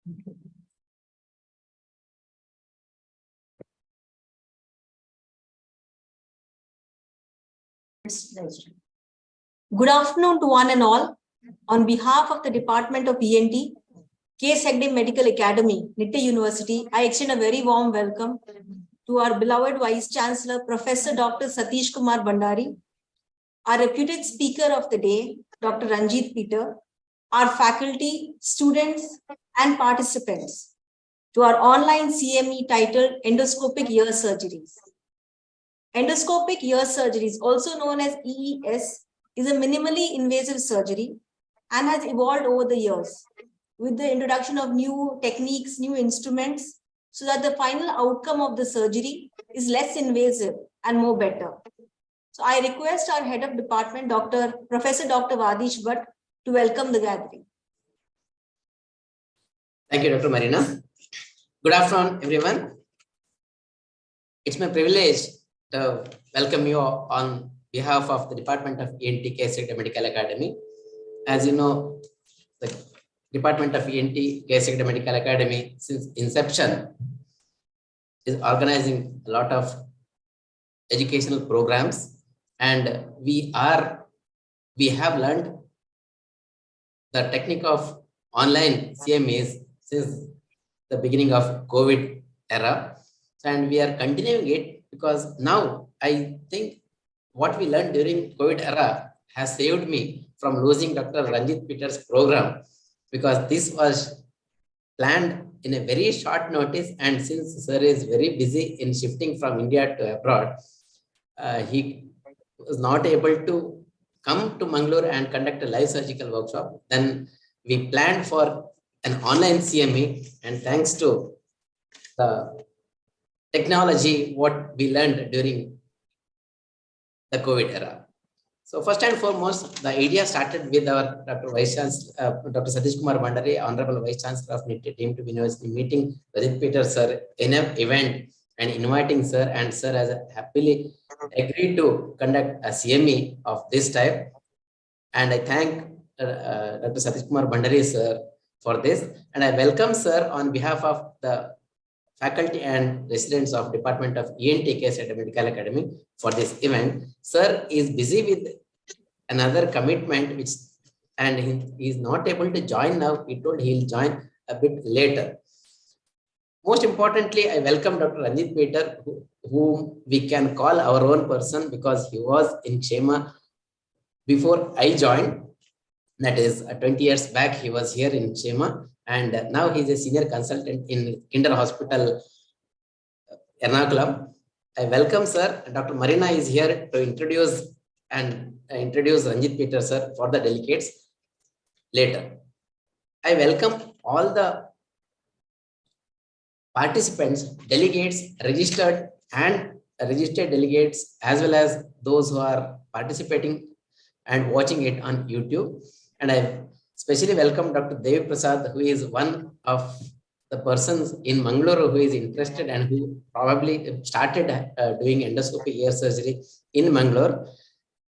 Good afternoon to one and all. On behalf of the Department of ENT, K. Segde Medical Academy, Nitte University, I extend a very warm welcome to our beloved Vice Chancellor, Professor Dr. Satish Kumar Bhandari, our reputed speaker of the day, Dr. Ranjit Peter, our faculty, students, and participants, to our online CME titled Endoscopic Ear Surgeries. Endoscopic ear surgery, also known as EES, is a minimally invasive surgery and has evolved over the years with the introduction of new techniques, new instruments, so that the final outcome of the surgery is less invasive and more better. So I request our head of department, Professor Dr. Vadish Bhatt, to welcome the gathering. Thank you, Dr. Marina. Good afternoon, everyone. It's my privilege to welcome you on behalf of the Department of ENT K. Medical Academy. As you know, the Department of ENT K. Medical Academy, since inception, is organizing a lot of educational programs, and we have learned the technique of online CMEs since the beginning of COVID era, and we are continuing it because now I think what we learned during COVID era has saved me from losing Dr. Ranjit Peter's program, because this was planned in a very short notice, and since sir is very busy in shifting from India to abroad, he was not able to come to Mangalore and conduct a live surgical workshop. Then we planned for an online CME, and thanks to the technology, what we learned during the COVID era. So first and foremost, the idea started with our Dr. Vice Chancellor, Dr. Satish Kumar Bhandari, Honorable Vice Chancellor of Nitte, deemed to be University, meeting Ranjit Peter sir in an event and inviting sir, and sir has happily agreed to conduct a CME of this type. And I thank Dr. Satish Kumar Bhandari sir for this, and I welcome sir on behalf of the faculty and residents of Department of ENT K. Medical Academy for this event. Sir is busy with another commitment, and he is not able to join now. He told he'll join a bit later. Most importantly, I welcome Dr. Ranjit Peter, whom we can call our own person, because he was in Kshema before I joined. That is 20 years back, he was here in Kshema, and now he's a senior consultant in Kinder Hospital, Ernakulam. I welcome sir. Dr. Marina is here to introduce Ranjit Peter sir for the delegates later. I welcome all the participants, delegates, registered delegates, as well as those who are participating and watching it on YouTube. And I especially welcome Dr. Devi Prasad, who is one of the persons in Mangalore who is interested and who probably started doing endoscopic ear surgery in Mangalore.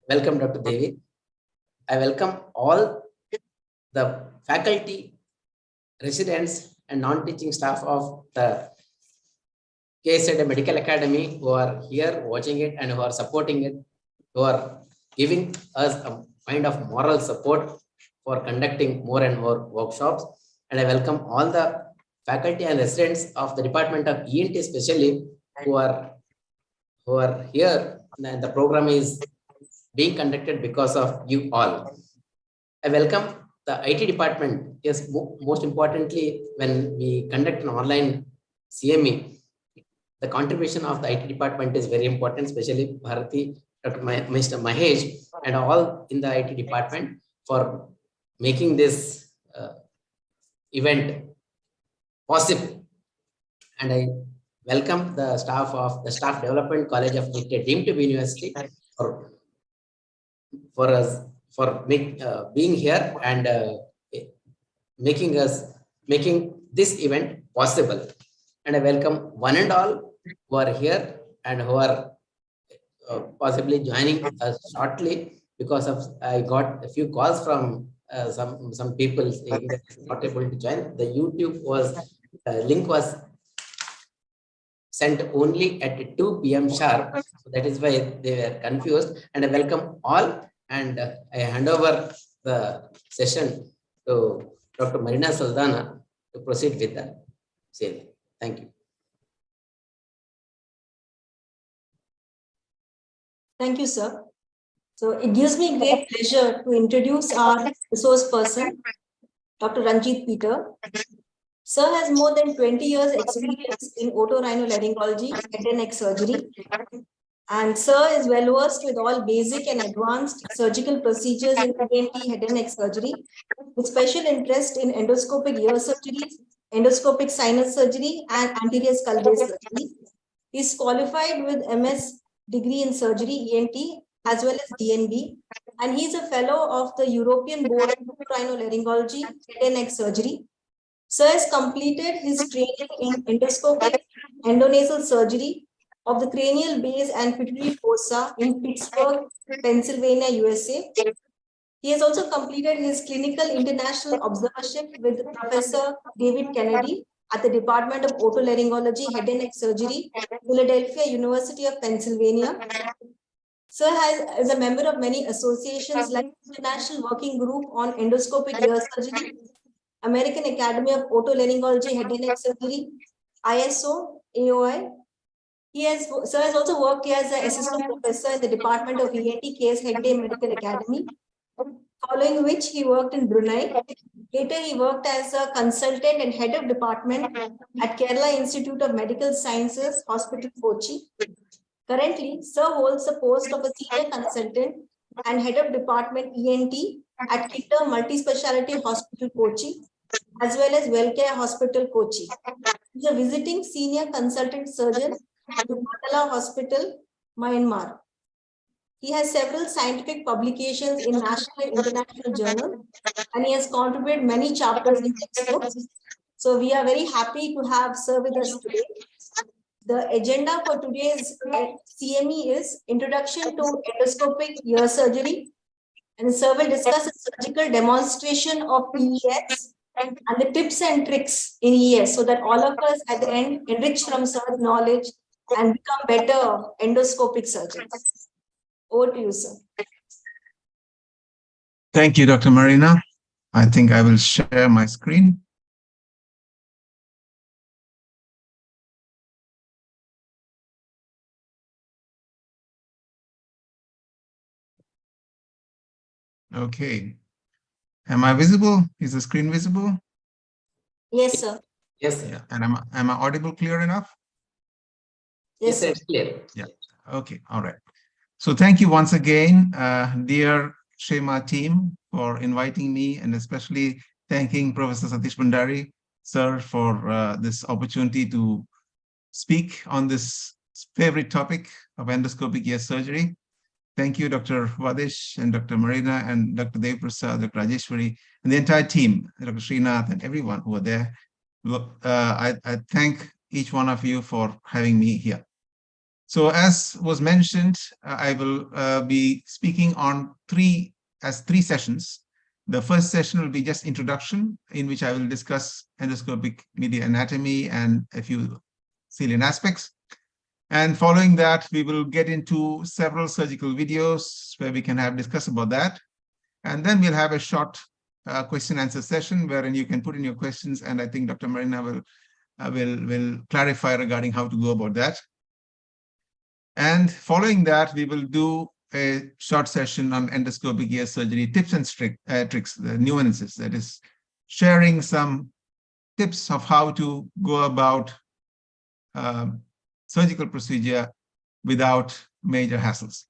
Welcome, Dr. Devi. I welcome all the faculty, residents, and non-teaching staff of the K. Medical Academy who are here watching it and who are supporting it, who are giving us a kind of moral support for conducting more and more workshops. And I welcome all the faculty and residents of the Department of ENT, especially who are here, and the program is being conducted because of you all. I welcome the IT department. Yes, most importantly, when we conduct an online CME, the contribution of the IT department is very important, especially Bharati, Dr. Mr. Mahesh, and all in the IT department for making this event possible. And I welcome the staff of the Staff Development College of Nitte, deemed to be University, for being here and making this event possible. And I welcome one and all who are here and who are possibly joining us shortly, because of I got a few calls from some people saying that it's not able to join. The YouTube link was sent only at 2 p.m. sharp. So that is why they were confused. And I welcome all. And I hand over the session to Dr. Marina Saldana to proceed with the same. Thank you. Thank you, sir. So it gives me great pleasure to introduce our resource person, Dr. Ranjit Peter. Sir has more than 20 years experience in otorhinolaryngology, head and neck surgery. And sir is well versed with all basic and advanced surgical procedures in ENT head and neck surgery, with special interest in endoscopic ear surgery, endoscopic sinus surgery, and anterior skull base surgery. He is qualified with MS degree in surgery, ENT, as well as DNB, and he is a fellow of the European Board of Otorhinolaryngology, head and neck surgery. Sir has completed his training in endoscopic endonasal surgery of the cranial base and pituitary fossa in Pittsburgh, Pennsylvania, USA. He has also completed his clinical international observership with Professor David Kennedy at the Department of Otolaryngology, Head and Neck Surgery, Philadelphia University of Pennsylvania. Sir is a member of many associations like International Working Group on Endoscopic Ear Surgery, American Academy of Otolaryngology, Head and Neck Surgery, ISO, AOI. Sir has also worked here as an assistant professor in the Department of ENT, Case Hegde Medical Academy, following which he worked in Brunei. Later, he worked as a consultant and head of department at Kerala Institute of Medical Sciences, Hospital Kochi. Currently, Sir holds the post of a senior consultant and head of department ENT at Nitte Multispecialty Hospital Kochi, as well as Wellcare Hospital Kochi. He is a visiting senior consultant surgeon at Patala Hospital, Myanmar. He has several scientific publications in national and international journals, and he has contributed many chapters in textbooks. So we are very happy to have Sir with us today. The agenda for today's CME is Introduction to Endoscopic Ear Surgery, and Sir will discuss a surgical demonstration of EES and the tips and tricks in EES, so that all of us at the end enrich from Sir's knowledge and become better endoscopic surgeons. Over to you, sir. Thank you, Dr. Marina. I think I will share my screen. Okay. Am I visible? Is the screen visible? Yes, sir. Yes, sir. Yeah. And am I audible clear enough? Yes, sir. It's clear. Yeah. Okay. All right. So thank you once again, dear Shema team, for inviting me, and especially thanking Professor Satish Bhandari, sir, for this opportunity to speak on this favorite topic of endoscopic ear surgery. Thank you, Dr. Vadesh and Dr. Marina and Dr. Dev Prasad, Dr. Rajeshwari, and the entire team, Dr. Srinath and everyone who are there. I thank each one of you for having me here. So as was mentioned, I will be speaking on three sessions. The first session will be just introduction, in which I will discuss endoscopic media anatomy and a few salient aspects. And following that, we will get into several surgical videos where we can discuss about that. And then we'll have a short question answer session wherein you can put in your questions. And I think Dr. Marina will clarify regarding how to go about that. And following that, we will do a short session on endoscopic ear surgery tips and tricks, the nuances, that is sharing some tips of how to go about surgical procedure without major hassles.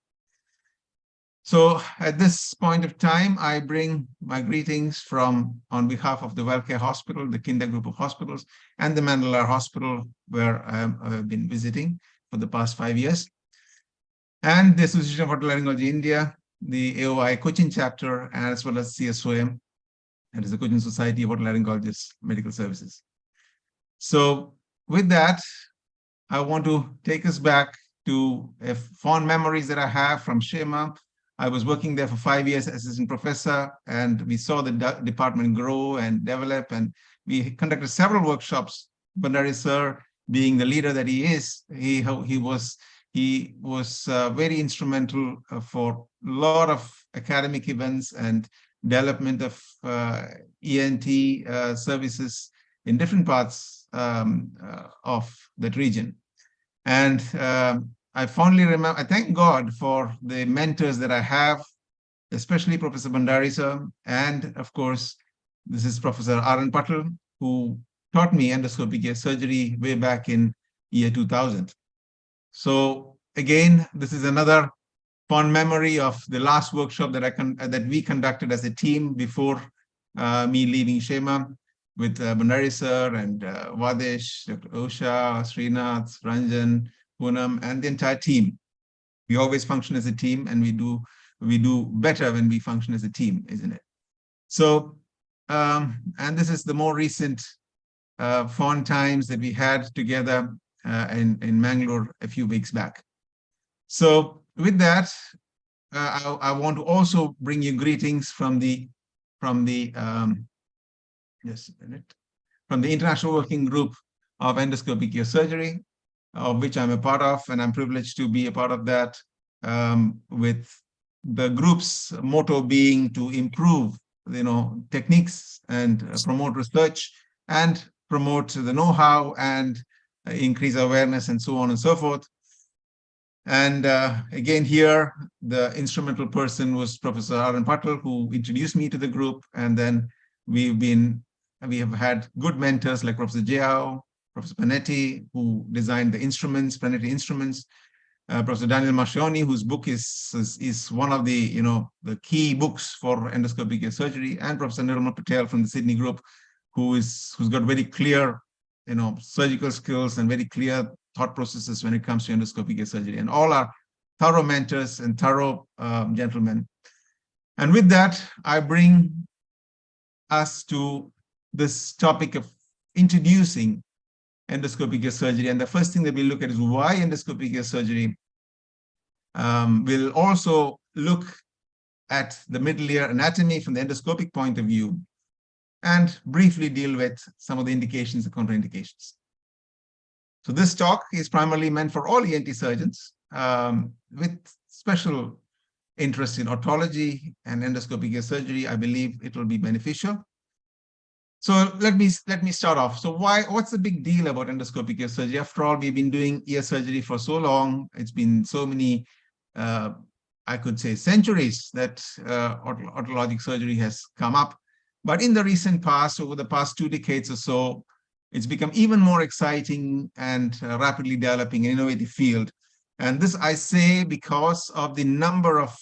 So at this point of time, I bring my greetings on behalf of the Wellcare Hospital, the Kinder Group of Hospitals, and the Mandalore Hospital, where I've been visiting for the past 5 years, and the Association of Otolaryngology India, the AOI Cochin chapter, as well as CSOM, that is the Cochin Society of Otolaryngologists Medical Services. So with that, I want to take us back to fond memories that I have from Shema, I was working there for 5 years as assistant professor, and we saw the department grow and develop, and we conducted several workshops. Bandari sir, being the leader that he is, he was very instrumental for a lot of academic events and development of ENT services in different parts of that region. And I fondly remember, I thank God for the mentors that I have, especially Professor Bandari sir, and of course, this is Professor Aran Patel, who taught me endoscopic ear surgery way back in year 2000. So again, this is another fond memory of the last workshop that we conducted as a team before me leaving Shema, with Bandari sir and Vadesh, Dr. Osha, Srinath, Ranjan, Poonam, and the entire team. We always function as a team, and we do better when we function as a team, isn't it? So, and this is the more recent fond times that we had together in Mangalore a few weeks back. So with that, I want to also bring you greetings from the International Working Group of Endoscopic Ear Surgery, of which I'm a part of, and I'm privileged to be a part of that, with the group's motto being to improve, techniques and promote research and promote the know-how and increase awareness and so on and so forth. And again, here, the instrumental person was Professor Aran Patel, who introduced me to the group. And then we have had good mentors like Professor Jiao, Professor Panetti, who designed the instruments, Panetti instruments, Professor Daniel Mascioni, whose book is one of the, the key books for endoscopic ear surgery, and Professor Nirmal Patel from the Sydney group, who's got very clear, surgical skills and very clear thought processes when it comes to endoscopic ear surgery, and all are thorough mentors and thorough gentlemen. And with that, I bring us to this topic of introducing endoscopic ear surgery. And the first thing that we look at is why endoscopic ear surgery. We'll also look at the middle ear anatomy from the endoscopic point of view, and briefly deal with some of the indications and contraindications. So this talk is primarily meant for all ENT surgeons with special interest in otology and endoscopic ear surgery. I believe it will be beneficial. So let me start off. So what's the big deal about endoscopic ear surgery? After all, we've been doing ear surgery for so long. It's been so many, I could say, centuries that otologic surgery has come up. But in the recent past, over the past 2 decades or so, it's become even more exciting and rapidly developing an innovative field. And this I say because of the number of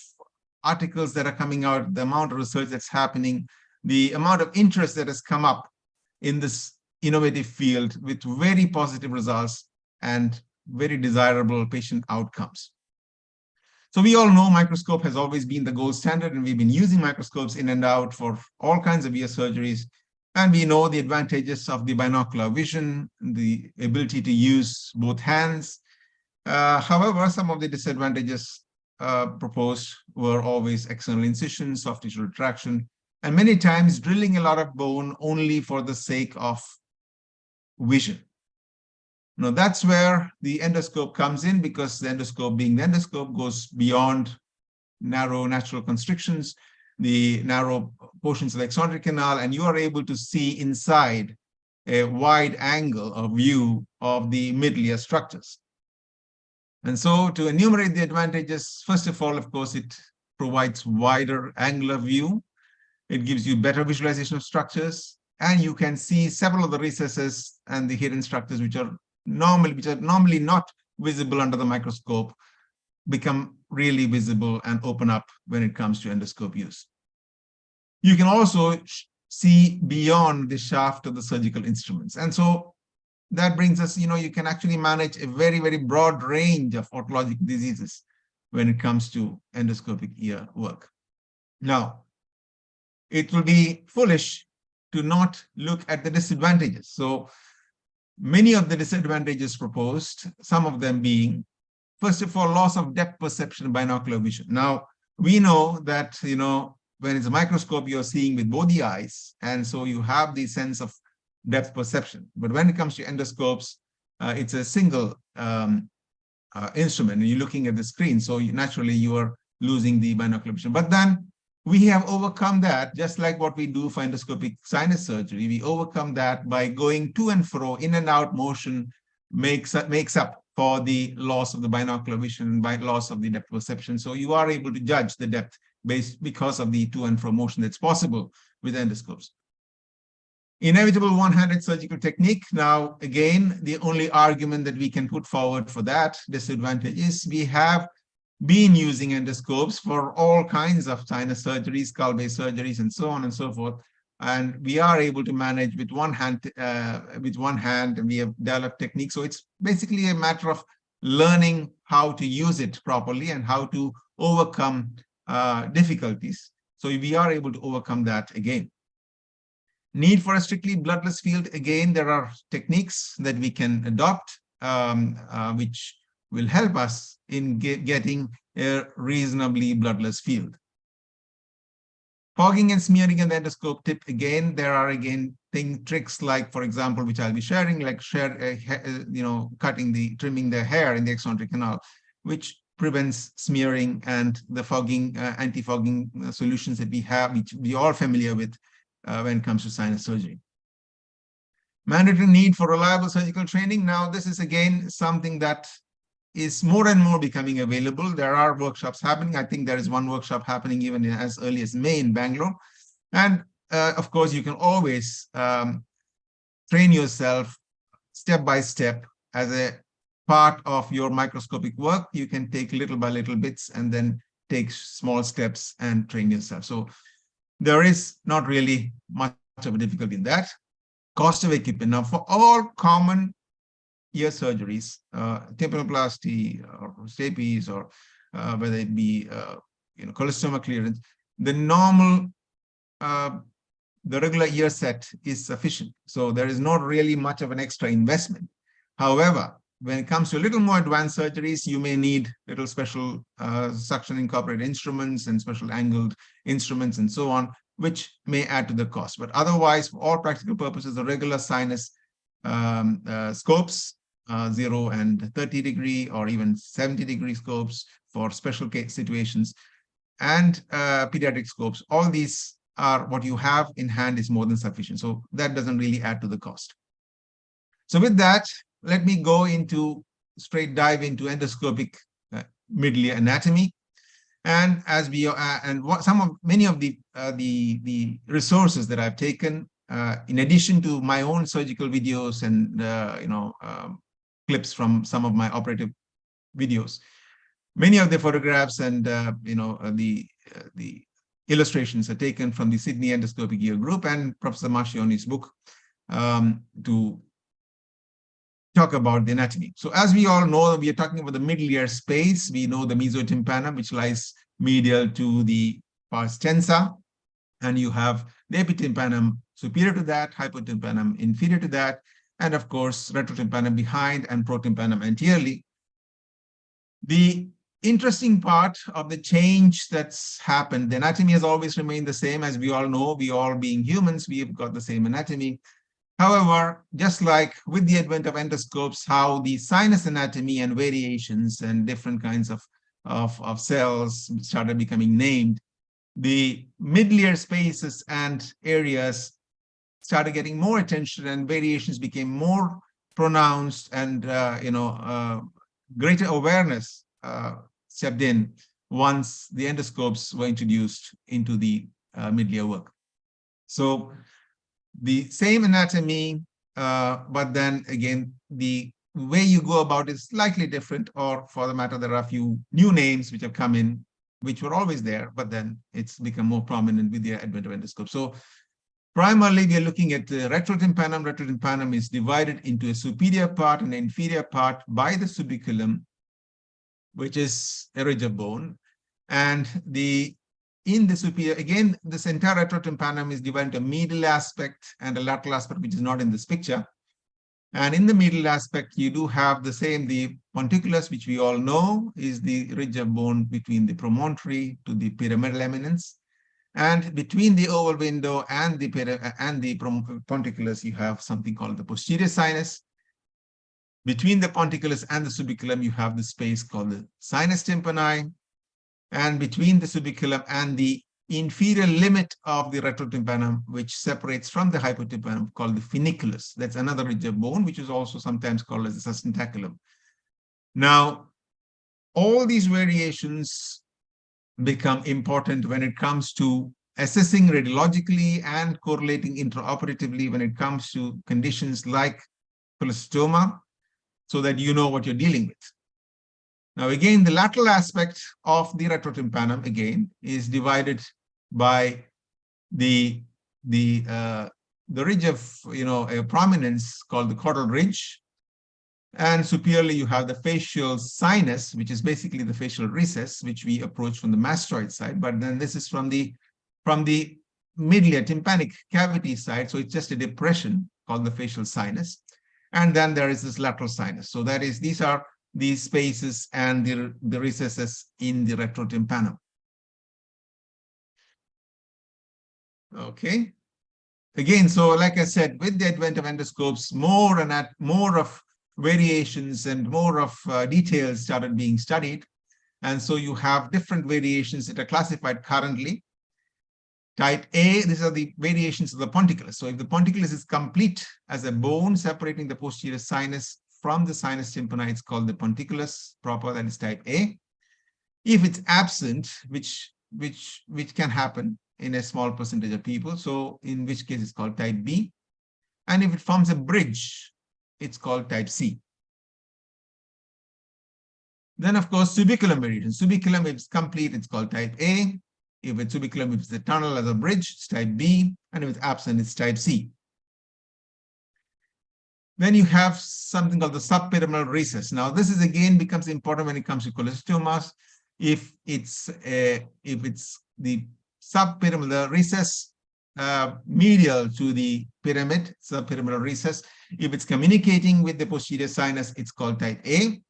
articles that are coming out, the amount of research that's happening, the amount of interest that has come up in this innovative field with very positive results and very desirable patient outcomes. So we all know microscope has always been the gold standard, and we've been using microscopes in and out for all kinds of ear surgeries. And we know the advantages of the binocular vision, the ability to use both hands. However, some of the disadvantages proposed were always external incision, soft tissue retraction, and many times drilling a lot of bone only for the sake of vision. Now, that's where the endoscope comes in, because the endoscope, being the endoscope, goes beyond narrow natural constrictions, the narrow portions of the exotic canal, and you are able to see inside a wide angle of view of the middle ear structures. And so to enumerate the advantages, first of all, of course, it provides wider angular view. It gives you better visualization of structures, and you can see several of the recesses and the hidden structures which are normally not visible under the microscope, become really visible and open up when it comes to endoscope use. You can also see beyond the shaft of the surgical instruments. And so that brings us, you can actually manage a very, very broad range of otologic diseases when it comes to endoscopic ear work. Now, it will be foolish to not look at the disadvantages. So many of the disadvantages proposed, some of them being, first of all, loss of depth perception and binocular vision. Now, we know that, when it's a microscope, you're seeing with both the eyes. And so you have the sense of depth perception. But when it comes to endoscopes, it's a single instrument and you're looking at the screen. So naturally you are losing the binocular vision. But then we have overcome that, just like what we do for endoscopic sinus surgery. We overcome that by going to and fro, in and out motion makes up for the loss of the binocular vision and by loss of the depth perception. So you are able to judge the depth because of the to and fro motion that's possible with endoscopes. Inevitable one-handed surgical technique. Now, again, the only argument that we can put forward for that disadvantage is we have been using endoscopes for all kinds of sinus surgeries, skull-based surgeries, and so on and so forth. And we are able to manage with one hand, and we have developed techniques. So it's basically a matter of learning how to use it properly and how to overcome difficulties. So we are able to overcome that again. Need for a strictly bloodless field. Again, there are techniques that we can adopt, which will help us in getting a reasonably bloodless field. Fogging and smearing in the endoscope tip. Again, there are tricks like, for example, which I'll be sharing, like trimming the hair in the extrinsic canal, which prevents smearing, and the fogging, anti-fogging solutions that we have, which we are familiar with when it comes to sinus surgery. Mandatory need for reliable surgical training. Now, this is again something that is more and more becoming available. There are workshops happening. I think there is one workshop happening even as early as May in Bangalore. And of course, you can always train yourself step by step as a part of your microscopic work. You can take little by little bits and then take small steps and train yourself. So there is not really much of a difficulty in that. Cost of equipment. Now, for all common ear surgeries, tympanoplasty or stapes, or whether it be cholestoma clearance, the normal, the regular ear set is sufficient. So there is not really much of an extra investment. However, when it comes to a little more advanced surgeries, you may need little special suction incorporated instruments and special angled instruments and so on, which may add to the cost. But otherwise, for all practical purposes, the regular sinus scopes, 0 and 30 degree or even 70 degree scopes for special case situations, and pediatric scopes, all these are what you have in hand is more than sufficient. So that doesn't really add to the cost. So with that, let me go straight dive into endoscopic middle ear anatomy. And as we many of the resources that I've taken, in addition to my own surgical videos and clips from some of my operative videos, many of the photographs and the illustrations are taken from the Sydney Endoscopic Ear Group and Professor Marchioni's book to talk about the anatomy. So as we all know, we are talking about the middle ear space. We know the mesotympanum, which lies medial to the pars tensa, and you have the epitympanum superior to that, hypotympanum inferior to that, and of course, retrotympanum behind and protympanum anteriorly. The interesting part of the change that's happened, the anatomy has always remained the same. As we all know, we all being humans, we have got the same anatomy. However, just like with the advent of endoscopes, how the sinus anatomy and variations and different kinds of cells started becoming named, the middle ear spaces and areas started getting more attention, and variations became more pronounced, and greater awareness stepped in once the endoscopes were introduced into the middle ear work. So the same anatomy, but then again, the way you go about it is slightly different, or for the matter, there are a few new names which have come in, which were always there, but then it's become more prominent with the advent of endoscope. So primarily, we are looking at the retrotympanum. Retrotympanum is divided into a superior part and an inferior part by the subiculum, which is a ridge of bone. And in the superior, again, this entire retrotympanum is divided into a medial aspect and a lateral aspect, which is not in this picture. And in the middle aspect, you do have the same, the ponticulus, which we all know is the ridge of bone between the promontory to the pyramidal eminence. And between the oval window and the ponticulus, you have something called the posterior sinus. Between the ponticulus and the subiculum, you have the space called the sinus tympani. And between the subiculum and the inferior limit of the retrotympanum, which separates from the hypotympanum, called the funiculus. That's another ridge of bone, which is also sometimes called as the sustentaculum. Now, all these variations become important when it comes to assessing radiologically and correlating intraoperatively when it comes to conditions like cholestoma, so that you know what you're dealing with. Now, again, the lateral aspect of the retrotympanum, again, is divided by the ridge of, a prominence called the caudal ridge. And superiorly, you have the facial sinus, which is basically the facial recess, which we approach from the mastoid side. But then this is from the middle tympanic cavity side. So it's just a depression called the facial sinus. And then there is this lateral sinus. So that is, these are these spaces and the recesses in the retrotympanum. Okay. Again, so like I said, with the advent of endoscopes, more of variations and more of details started being studied. And so you have different variations that are classified currently. Type A, these are the variations of the ponticulus. So if the ponticulus is complete as a bone separating the posterior sinus from the sinus tympani, it's called the ponticulus proper, that is type A. If it's absent, which can happen in a small percentage of people, so in which case it's called type B. And if it forms a bridge, it's called type C. Then, of course, subiculum variation. Subiculum, if it's complete, it's called type A. If it's subiculum, if it's a tunnel as a bridge, it's type B. And if it's absent, it's type C. Then you have something called the subpyramidal recess. Now, this is again becomes important when it comes to cholesteomas. If it's the subpyramidal recess medial to the pyramid, subpyramidal recess. If it's communicating with the posterior sinus, it's called type A.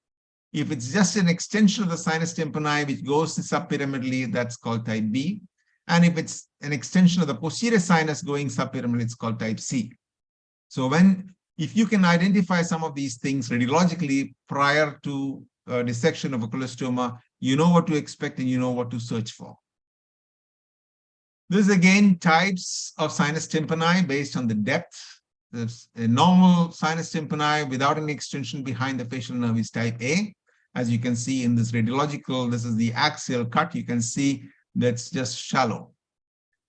If it's just an extension of the sinus tympani, which goes subpyramidally, that's called type B. And if it's an extension of the posterior sinus going subpyramidally, it's called type C. So if you can identify some of these things radiologically prior to dissection of a cholestoma, you know what to expect and you know what to search for. This is again types of sinus tympani based on the depth. There's a normal sinus tympani without any extension behind the facial nerve is type A. As you can see in this radiological, this is the axial cut. You can see that's just shallow.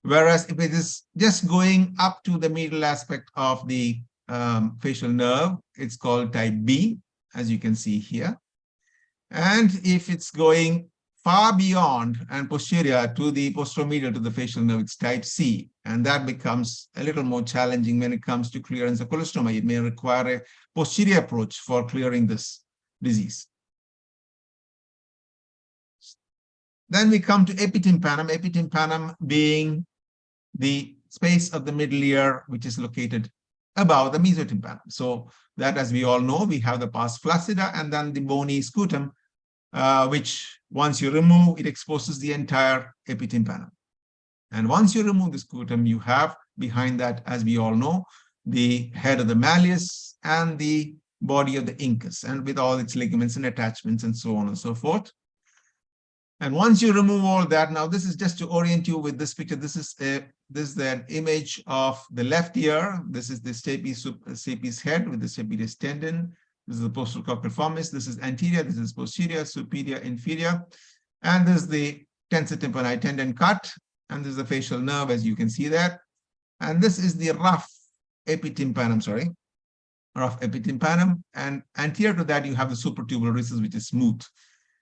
Whereas if it is just going up to the medial aspect of the facial nerve, it's called type B, as you can see here. And if it's going far beyond and posterior to the posteromedial to the facial nerve, it's type C. And that becomes a little more challenging when it comes to clearance of cholestoma. It may require a posterior approach for clearing this disease. Then we come to epitympanum, epitympanum being the space of the middle ear, which is located above the mesotympanum. So that, as we all know, we have the pars flaccida and then the bony scutum, which once you remove, it exposes the entire epitympanum. And once you remove the scutum, you have behind that, as we all know, the head of the malleus and the body of the incus, and with all its ligaments and attachments and so on and so forth. And once you remove all that, now this is just to orient you with this picture. This is an image of the left ear. This is the stapes head with the stapes tendon. This is the postal cochlear formis. This is anterior. This is posterior, superior, inferior. And this is the tensor tympani tendon cut. And this is the facial nerve, as you can see there. And this is the rough epitympanum, rough epitympanum. And anterior to that, you have the supratubular recess, which is smooth.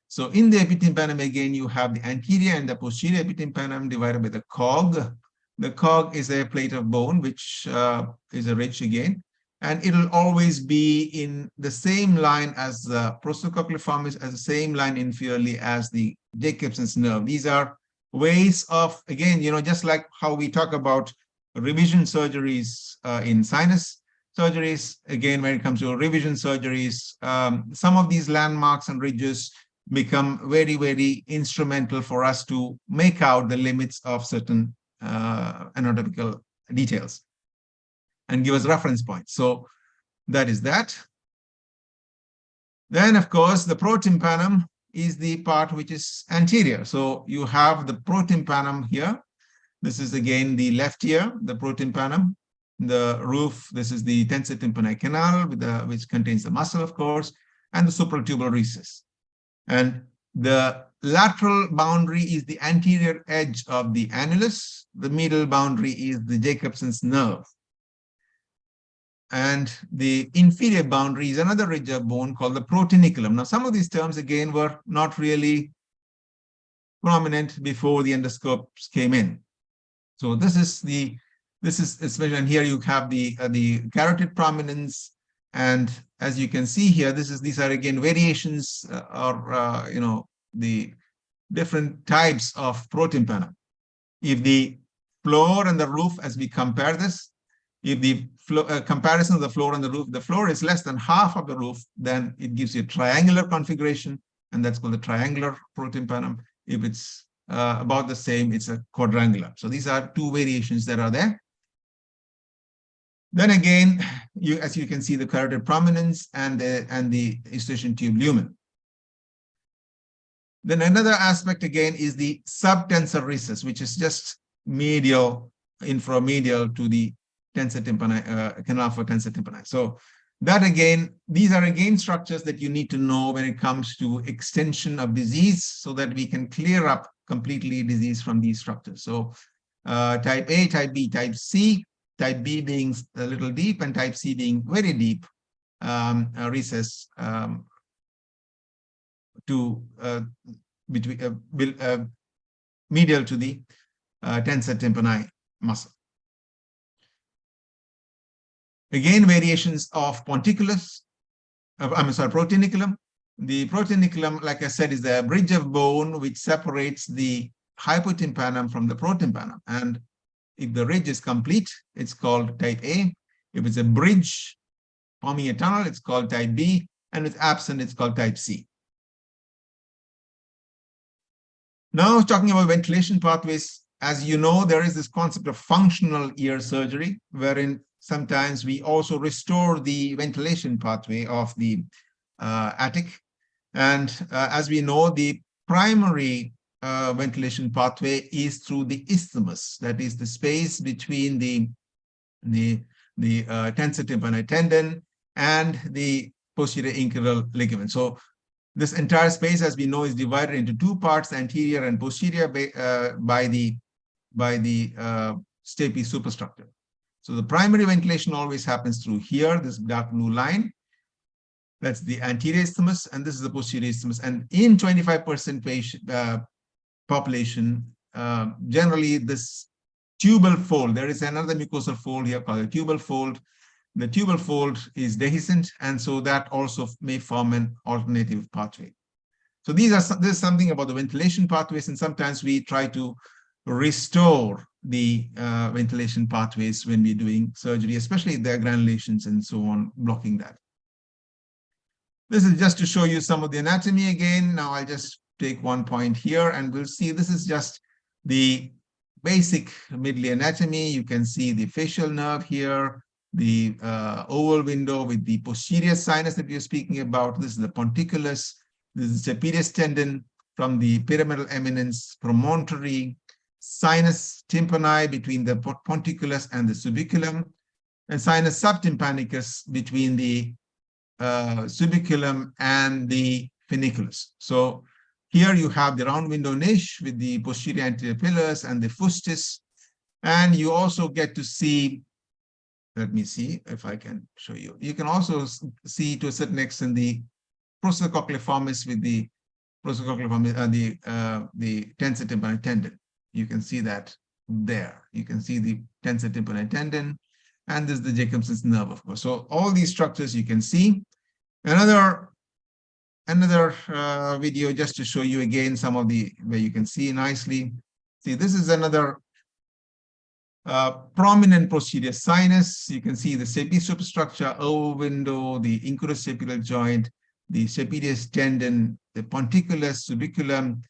So in the epitympanum, again, you have the anterior and the posterior epitympanum divided by the cog. The cog is a plate of bone, which is a ridge again. And it will always be in the same line as the prostocochlear formis, as the same line inferiorly as the Jacobson's nerve. These are ways of, again, just like how we talk about revision surgeries in sinus. surgeries, again, when it comes to revision surgeries, some of these landmarks and ridges become very, very instrumental for us to make out the limits of certain anatomical details and give us reference points. So that is that. Then, of course, the protympanum is the part which is anterior. So you have the protympanum here. This is again the left ear, the protympanum. The roof, this is the tensor tympani canal, which contains the muscle, of course, and the supratubular recess. And the lateral boundary is the anterior edge of the annulus. The medial boundary is the Jacobson's nerve. And the inferior boundary is another ridge of bone called the proteiniculum. Now, some of these terms, again, were not really prominent before the endoscopes came in. So this is especially, and here you have the carotid prominence, and as you can see here, these are again variations or the different types of protympanum. If the floor and the roof, as we compare this, if the comparison of the floor and the roof, the floor is less than half of the roof, then it gives you a triangular configuration, and that's called the triangular protympanum. If it's about the same, it's a quadrangular. So these are two variations that are there. Then again, as you can see, the carotid prominence and the eustachian tube lumen. Then another aspect again is the subtensor recess, which is just medial, inframedial to the tensor tympani, canal for tensor tympani. So that again, these are again structures that you need to know when it comes to extension of disease, so that we can clear up completely disease from these structures. So type A, type B, type C. Type B being a little deep and type C being very deep recess between medial to the tensor tympani muscle. Again, variations of ponticulus, proteiniculum. The proteinicum, like I said, is the bridge of bone which separates the hypotympanum from the protympanum. And if the ridge is complete, it's called type A. If it's a bridge forming a tunnel, it's called type B. And if it's absent, it's called type C. Now, talking about ventilation pathways, as you know, there is this concept of functional ear surgery, wherein sometimes we also restore the ventilation pathway of the attic. And as we know, the primary ventilation pathway is through the isthmus, that is the space between the tensor tympani tendon and the posterior incral ligament. So this entire space, as we know, is divided into two parts, anterior and posterior, by the stapes superstructure. So the primary ventilation always happens through here, this dark blue line. That's the anterior isthmus, and this is the posterior isthmus. And in 25% patient population, generally this tubal fold, there is another mucosal fold here called a tubal fold. The tubal fold is dehiscent, and so that also may form an alternative pathway. So this is something about the ventilation pathways, and sometimes we try to restore the ventilation pathways when we're doing surgery, especially if there are granulations and so on, blocking that. This is just to show you some of the anatomy again. Now I'll just take one point here, and we'll see this is just the basic midley anatomy. You can see the facial nerve here, the oval window with the posterior sinus that we are speaking about. This is the ponticulus. This is the trapezius tendon from the pyramidal eminence promontory, sinus tympani between the ponticulus and the subiculum, and sinus subtympanicus between the subiculum and the funiculus. So here you have the round window niche with the posterior anterior pillars and the fustus, and you also get to see, let me see if I can show you. You can also see to a certain extent the prostocochlearformis with the the tensor tympani tendon. You can see that there. You can see the tensor tympani tendon, and this is the Jacobson's nerve, of course. So all these structures you can see. Another video just to show you again some of the where you can see nicely. See, this is another prominent posterior sinus. You can see the stapes superstructure, oval window, the incuroscapular joint, the stapedius tendon, the ponticulus, subiculum,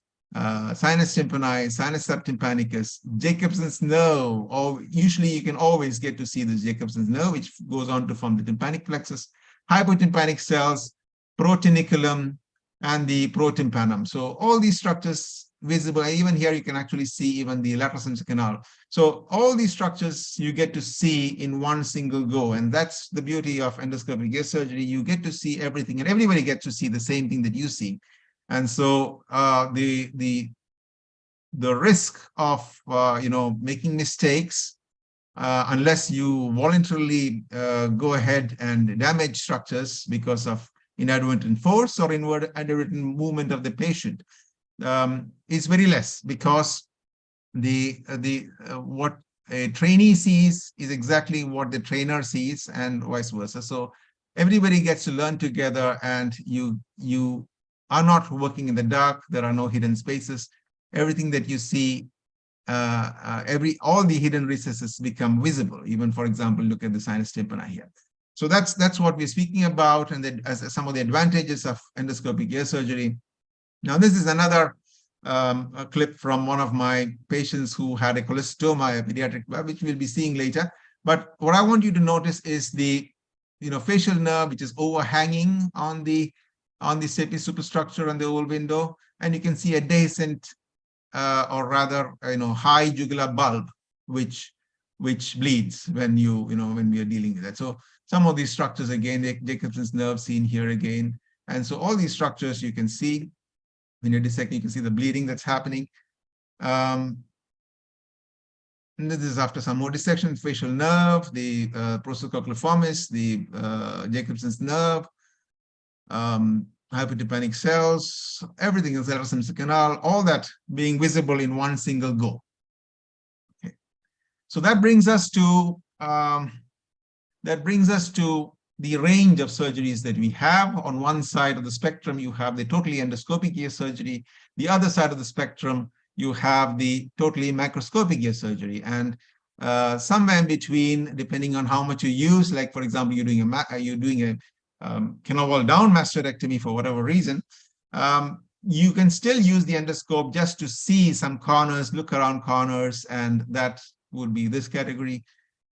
sinus tympani, sinus subtympanicus, Jacobson's nerve, or usually you can always get to see the Jacobson's nerve, which goes on to form the tympanic plexus, hypotympanic cells, protiniculum, and the protympanum. So all these structures visible, even here you can actually see even the lateral semester canal. So all these structures you get to see in one single go, and that's the beauty of endoscopic ear surgery. You get to see everything, and everybody gets to see the same thing that you see. And so the risk of making mistakes, unless you voluntarily go ahead and damage structures because of inadvertent force or inadvertent movement of the patient, is very less, because what a trainee sees is exactly what the trainer sees, and vice versa. So everybody gets to learn together, and you are not working in the dark. There are no hidden spaces. Everything that you see, all the hidden recesses become visible. Even, for example, look at the sinus tympani here. So that's what we're speaking about, and that as some of the advantages of endoscopic ear surgery. Now, this is another a clip from one of my patients who had a cholestoma, a pediatric, which we'll be seeing later. But what I want you to notice is the facial nerve, which is overhanging on the stapes superstructure and the oval window, and you can see a dehiscent or rather high jugular bulb, which bleeds when when we are dealing with that. So some of these structures, again, the Jacobson's nerve seen here again, and so all these structures you can see. When you're dissecting, you can see the bleeding that's happening. And this is after some more dissection: facial nerve, the prostocochleoformis, the Jacobson's nerve, hypotympanic cells, everything is lateral semester canal, all that being visible in one single go. Okay. So that brings us to the range of surgeries that we have. On one side of the spectrum, you have the totally endoscopic ear surgery. The other side of the spectrum, you have the totally macroscopic ear surgery. And somewhere in between, depending on how much you use, like, for example, you're doing a canal wall down mastoidectomy for whatever reason, you can still use the endoscope just to see some corners, look around corners, and that would be this category.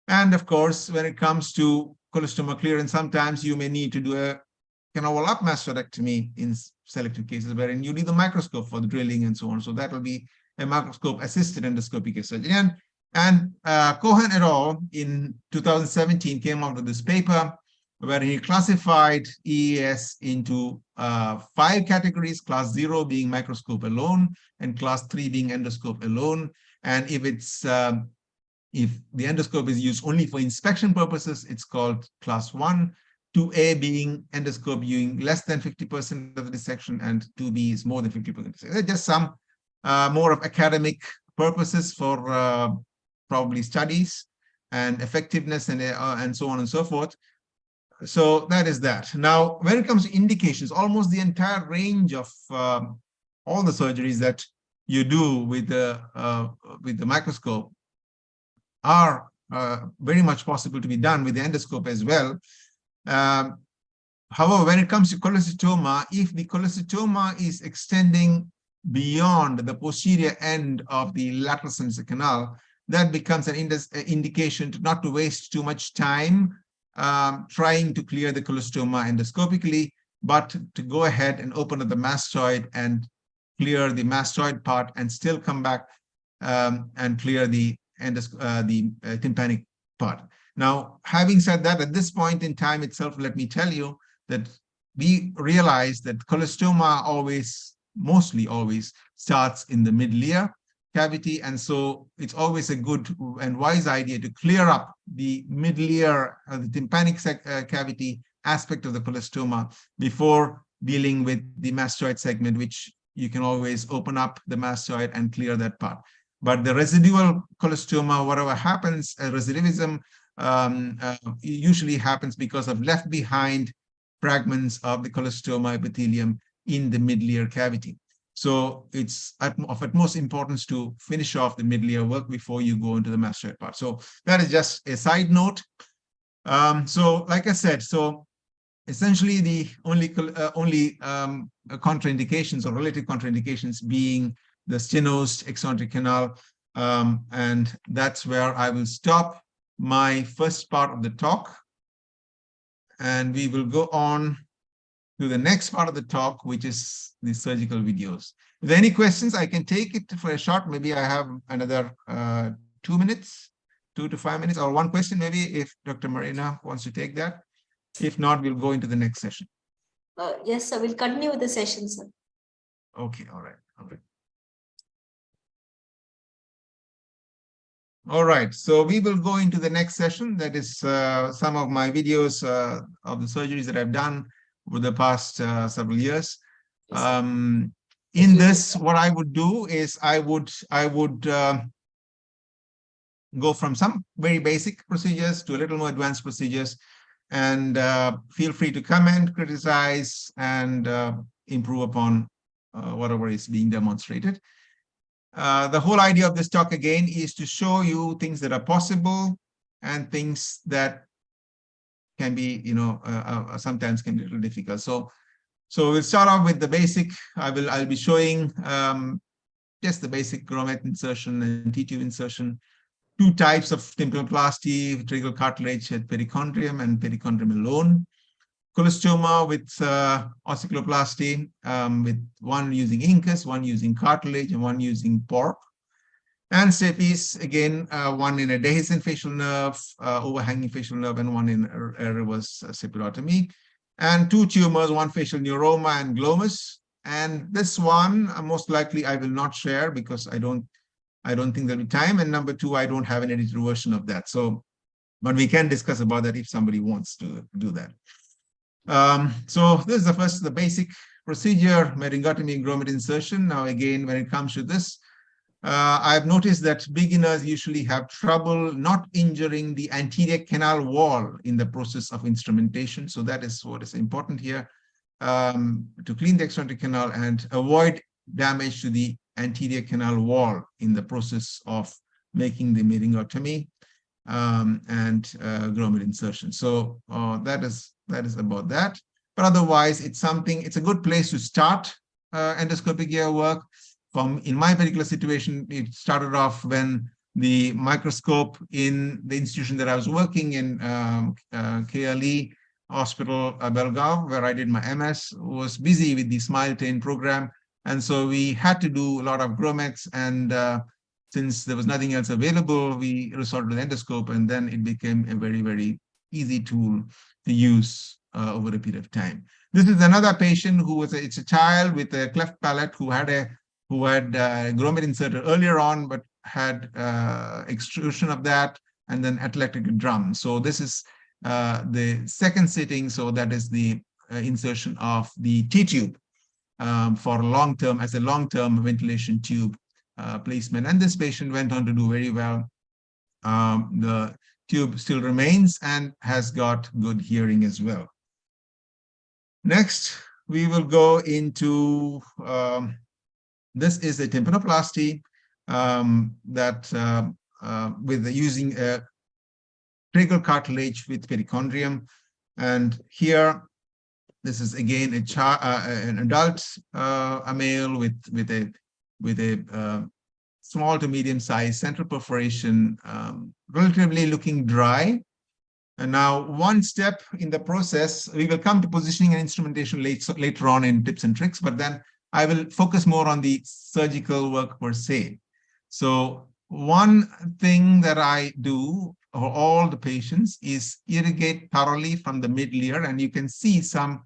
And of course, when it comes to cholestoma clearance, sometimes you may need to do a canal wall up mastoidectomy in selected cases, wherein you need the microscope for the drilling and so on. So that will be a microscope assisted endoscopic ear surgery. And Cohen et al. In 2017 came out with this paper where he classified EES into 5 categories: class 0 being microscope alone, and class 3 being endoscope alone. And if the endoscope is used only for inspection purposes, it's called class 1. 2A being endoscope using less than 50% of the dissection, and 2B is more than 50%. They're just some more of academic purposes for probably studies and effectiveness and so on and so forth. So that is that. Now, when it comes to indications, almost the entire range of all the surgeries that you do with the microscope are very much possible to be done with the endoscope as well. However, when it comes to cholestoma, if the cholestoma is extending beyond the posterior end of the lateral semester canal, that becomes an indication not to waste too much time trying to clear the cholestoma endoscopically, but to go ahead and open up the mastoid and clear the mastoid part, and still come back and clear the tympanic part. Now, having said that, at this point in time itself, let me tell you that we realize that cholestoma mostly always starts in the middle ear cavity, and so it's always a good and wise idea to clear up the middle ear, the tympanic cavity aspect of the cholestoma before dealing with the mastoid segment, which you can always open up the mastoid and clear that part. But the residual cholestoma, whatever happens, recidivism usually happens because of left behind fragments of the cholestoma epithelium in the middle ear cavity. So it's of utmost importance to finish off the middle ear work before you go into the mastoid part. So that is just a side note. So like I said, so essentially the only contraindications or related contraindications being the stenosed extrinsic canal. And that's where I will stop my first part of the talk. And we will go on to the next part of the talk, which is the surgical videos. If there are any questions, I can take it for a short. Maybe I have another 2 minutes, 2 to 5 minutes, or one question maybe if Dr. Marina wants to take that. If not, we'll go into the next session. Yes, sir. We'll continue with the session, sir. Okay, all right, all right. All right, so we will go into the next session. That is some of my videos of the surgeries that I've done over the past several years. Yes, In this, what I would do is I would go from some very basic procedures to a little more advanced procedures, and feel free to comment, criticize, and improve upon whatever is being demonstrated. The whole idea of this talk again is to show you things that are possible and things that can be, sometimes can be a little difficult. So we'll start off with the basic. I'll be showing just the basic grommet insertion and T-tube insertion. 2 types of tympanoplasty, tracheal cartilage at perichondrium and perichondrium alone. Cholestoma with ossiculoplasty, with one using incus, one using cartilage, and one using pork. And stapes, again, one in a dehiscent facial nerve, overhanging facial nerve, and one in a reverse sepalotomy. And 2 tumors, one facial neuroma and glomus. And this one, most likely I will not share because I don't think there'll be time. And number 2, I don't have an edited version of that. So, but we can discuss about that if somebody wants to do that. So this is the basic procedure, laryngotomy grommet insertion. Now, again, when it comes to this, I've noticed that beginners usually have trouble not injuring the anterior canal wall in the process of instrumentation. So that is what is important here, to clean the extrinsic canal and avoid damage to the anterior canal wall in the process of making the laryngotomy and grommet insertion. So that is about that. But otherwise, it's a good place to start endoscopic ear work. In my particular situation, it started off when the microscope in the institution that I was working in, KLE Hospital, Belgaum, where I did my MS, was busy with the SMILE-10 program. And so we had to do a lot of grommets. And since there was nothing else available, we resorted to the endoscope. And then it became a very, very easy tool to use over a period of time. This is another patient who was it's a child with a cleft palate who had grommet inserted earlier on, but had extrusion of that and then atelectatic drum. So this is the second sitting. So that is the insertion of the T-tube for long-term, as a long-term ventilation tube placement. And this patient went on to do very well. The tube still remains and has got good hearing as well. Next, we will go into this is a tympanoplasty with using a tracheal cartilage with perichondrium. And here, this is again an adult, a male with a small to medium size central perforation, relatively looking dry. And now, one step in the process, we will come to positioning and instrumentation later on in tips and tricks, but then I will focus more on the surgical work per se. So one thing that I do for all the patients is irrigate thoroughly from the middle ear, and you can see some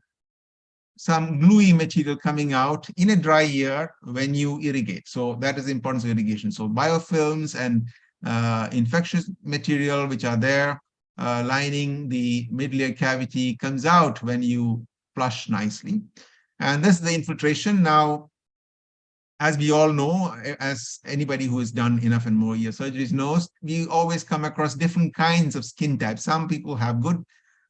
gluey material coming out in a dry ear when you irrigate. So that is the importance of irrigation. So biofilms and infectious material which are there lining the middle ear cavity comes out when you flush nicely. And this is the infiltration. Now, as we all know, as anybody who has done enough and more ear surgeries knows, we always come across different kinds of skin types. Some people have good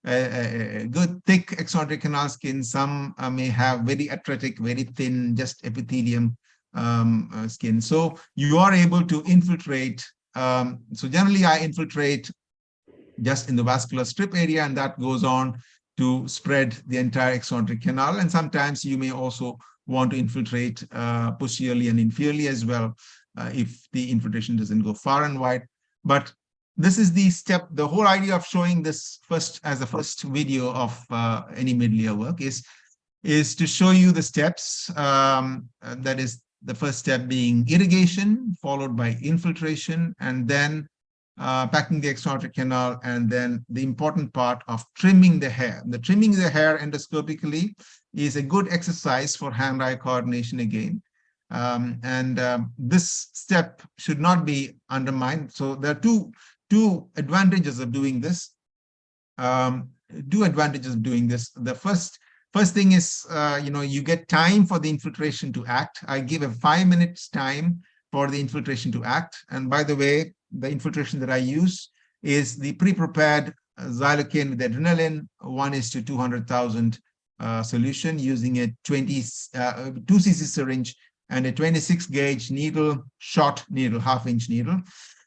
a good thick exotic canal skin. Some may have very atretic, very thin, just epithelium skin. So you are able to infiltrate. So generally I infiltrate just in the vascular strip area, and that goes on to spread the entire exotic canal. And sometimes you may also want to infiltrate posteriorly and inferiorly as well, if the infiltration doesn't go far and wide. But this is the step. The whole idea of showing this first as a first video of any mid-layer work is to show you the steps. That is the first step being irrigation, followed by infiltration, and then packing the exotic canal, and then the important part of trimming the hair. The trimming the hair endoscopically is a good exercise for hand-eye coordination again. This step should not be undermined. So there are two advantages of doing this. The first thing is, you get time for the infiltration to act. I give a 5 minutes time for the infiltration to act. And by the way, the infiltration that I use is the pre-prepared xylocaine with adrenaline, 1:200,000 solution, using a 2 cc syringe and a 26 gauge needle, short needle, half-inch needle.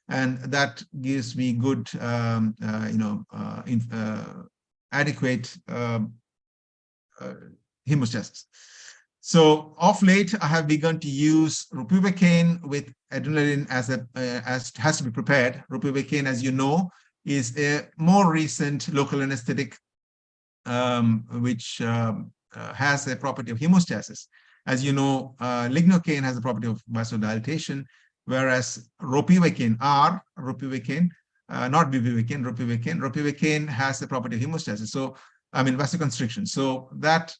And that gives me good, adequate hemostasis. So of late, I have begun to use ropivacaine with adrenaline as has to be prepared. Ropivacaine, as you know, is a more recent local anesthetic, which has a property of hemostasis. As you know, lignocaine has a property of vasodilation, whereas ropivacaine, not bupivacaine, ropivacaine has the property of hemostasis. So, I mean, vasoconstriction. So that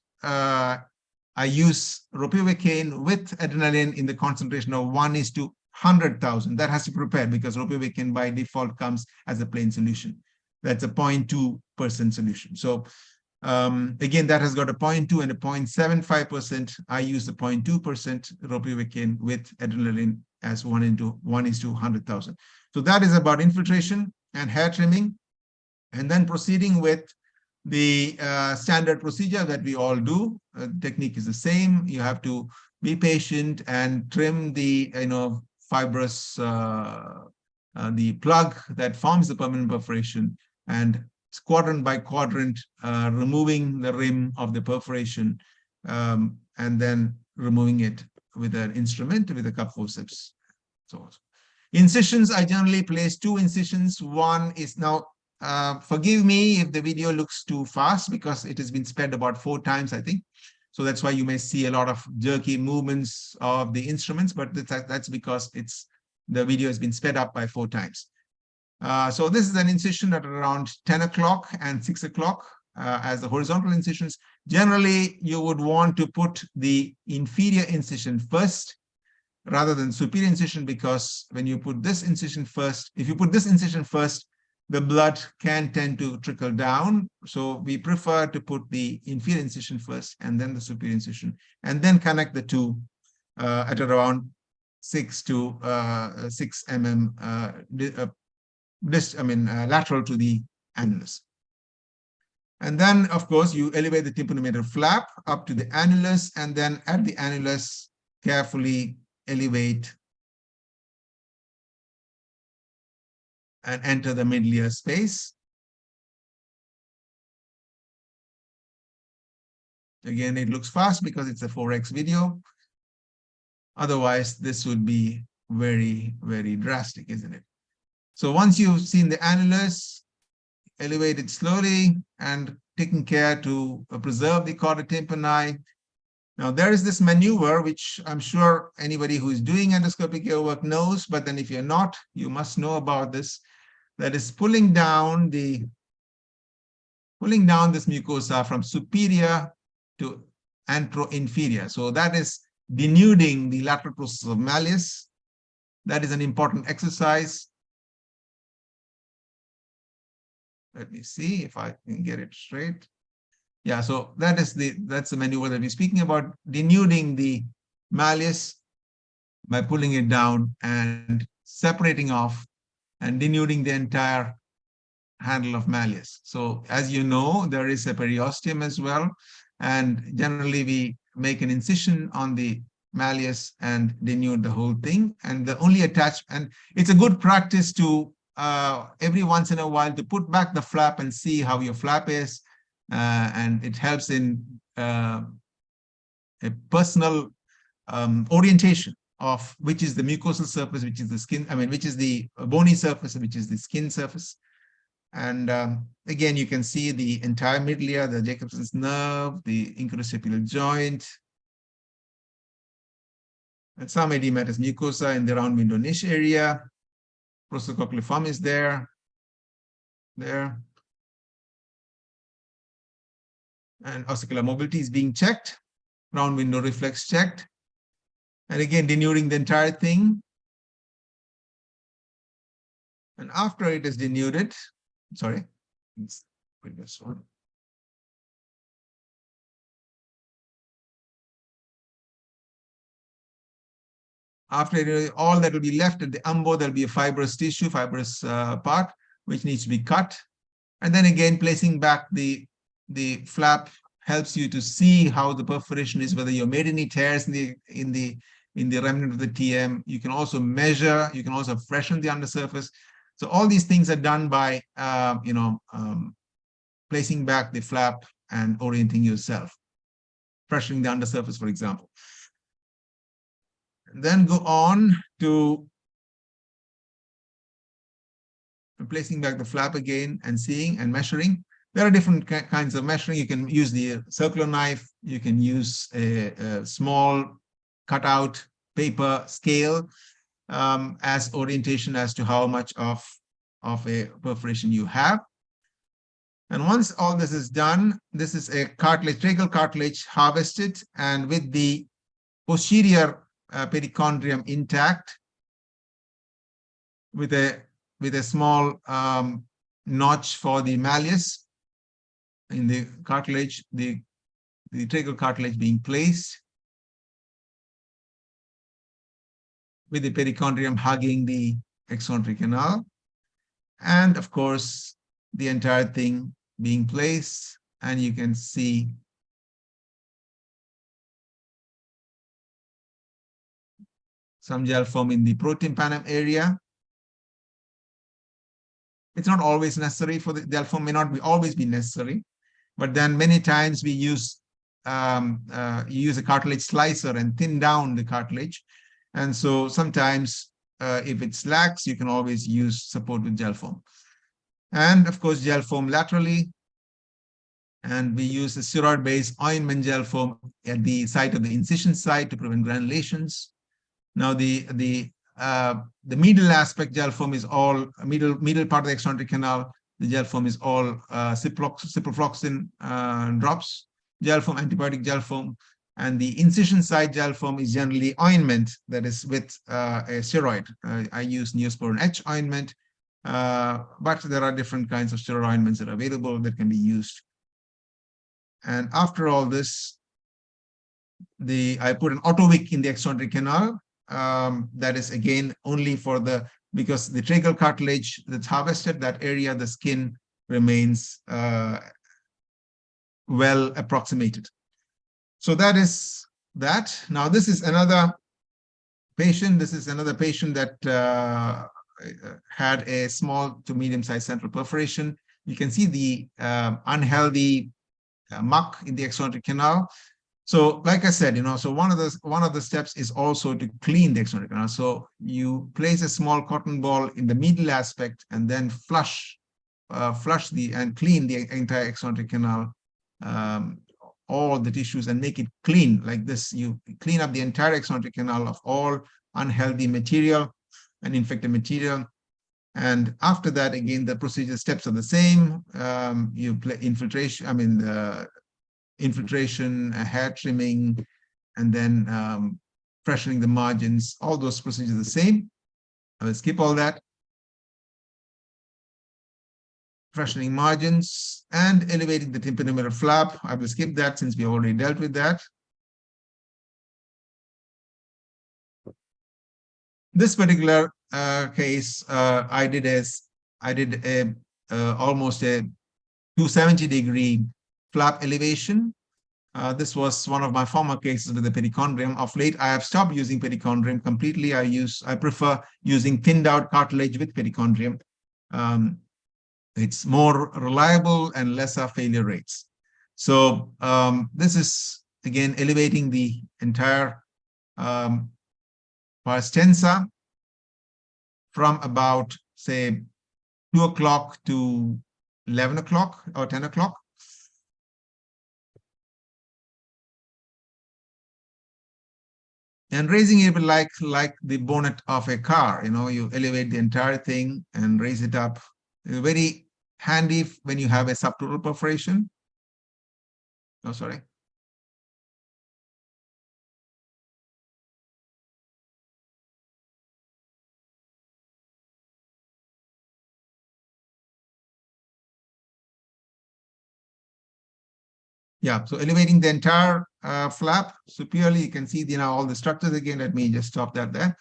I use ropivacaine with adrenaline in the concentration of 1:100,000. That has to be prepared because ropivacaine by default comes as a plain solution. That's a 0.2% solution. So again, that has got a 0.2 and a 0.75%. I use the 0.2% ropivacaine with adrenaline as 1:100,000. So that is about infiltration and hair trimming, and then proceeding with the standard procedure that we all do. Technique is the same. You have to be patient and trim the fibrous the plug that forms the permanent perforation, and quadrant by quadrant removing the rim of the perforation, and then removing it with an instrument, with a cup forceps. So incisions, I generally place 2 incisions. One is now, forgive me if the video looks too fast because it has been sped about 4 times, I think. So that's why you may see a lot of jerky movements of the instruments, but that's because the video has been sped up by 4 times. So this is an incision at around 10 o'clock and 6 o'clock as the horizontal incisions. Generally, you would want to put the inferior incision first rather than superior incision, because when you put this incision first, if you put this incision first, the blood can tend to trickle down. So we prefer to put the inferior incision first and then the superior incision, and then connect the two at around 6 to 6 mm lateral to the annulus. And then, of course, you elevate the tympanometer flap up to the annulus, and then at the annulus, carefully elevate and enter the mid-layer space. Again, it looks fast because it's a 4x video. Otherwise, this would be very, very drastic, isn't it? So once you've seen the annulus, elevate it slowly and taking care to preserve the chorda tympani. Now, there is this maneuver, which I'm sure anybody who is doing endoscopic ear work knows, but then if you're not, you must know about this. That is pulling down this mucosa from superior to antero-inferior. So that is denuding the lateral process of malleus. That is an important exercise. Let me see if I can get it straight. Yeah, so that's the maneuver that we're speaking about, denuding the malleus by pulling it down and separating off and denuding the entire handle of malleus. So as you know, there is a periosteum as well. And generally we make an incision on the malleus and denude the whole thing. And the only and it's a good practice to every once in a while to put back the flap and see how your flap is. And it helps in a personal orientation of which is the mucosal surface, which is the skin, which is the bony surface, which is the skin surface. And again, you can see the entire middle ear, the Jacobson's nerve, the incruscipular joint, and some edematous mucosa in the round window niche area. Prostocochlearform is there. And ossicular mobility is being checked. Round window reflex checked. And again, denuding the entire thing. And after it is denuded, sorry, it's previous one. After all that will be left at the umbo, there'll be a fibrous tissue, fibrous part, which needs to be cut. And then again, placing back the flap helps you to see how the perforation is, whether you made any tears in the remnant of the TM. You can also measure, you can also freshen the undersurface. So all these things are done by placing back the flap and orienting yourself, freshening the undersurface, for example. And then go on to placing back the flap again and seeing and measuring. There are different kinds of measuring. You can use the circular knife. You can use a small cutout paper scale as orientation as to how much of a perforation you have. And once all this is done, this is a cartilage, tracheal cartilage harvested and with the posterior perichondrium intact, with a small notch for the malleus in the cartilage, the tracheal cartilage being placed, with the perichondrium hugging the exotic canal, and of course the entire thing being placed. And you can see some gel form in the protympanum area. It's not always necessary for the gel form, may not always be necessary, but then many times we use you use a cartilage slicer and thin down the cartilage. And so sometimes if it's lax, you can always use support with gel foam. And of course, gel foam laterally. And we use a steroid-based ointment gel foam at the site of the incision site to prevent granulations. Now the medial aspect gel foam is all middle part of the extrinsic canal. The gel foam is all ciprofloxacin drops, gel foam, antibiotic gel foam. And the incision site gel foam is generally ointment that is with a steroid. I use Neosporin H ointment, but there are different kinds of steroid ointments that are available that can be used. And after all this, I put an auto-wick in the extrinsic canal. That is again only for because the tracheal cartilage that's harvested, that area, the skin remains well approximated. So that is that. Now this is another patient. This is another patient that had a small to medium-sized central perforation. You can see the unhealthy muck in the extrinsic canal. So like I said, so one of the steps is also to clean the extrinsic canal. So you place a small cotton ball in the medial aspect and then flush and clean the entire extrinsic canal, all the tissues, and make it clean like this. You clean up the entire extrinsic canal of all unhealthy material and infected material. And after that, again, the procedure steps are the same. You play infiltration, infiltration, hair trimming, and then freshening the margins. All those procedures are the same. I will skip all that. Freshening margins and elevating the tympanometer flap. I will skip that since we already dealt with that. This particular case, I did a almost a 270-degree flap elevation. This was one of my former cases with the perichondrium. Of late, I have stopped using perichondrium completely. I prefer using thinned out cartilage with perichondrium. It's more reliable and lesser failure rates. So this is, again, elevating the entire pars tensa from about, say, 2 o'clock to 11 o'clock or 10 o'clock. And raising it like the bonnet of a car, you elevate the entire thing and raise it up. It's very handy when you have a subtotal perforation. Oh, sorry. Yeah, so elevating the entire flap superiorly, you can see all the structures again. Let me just stop that there.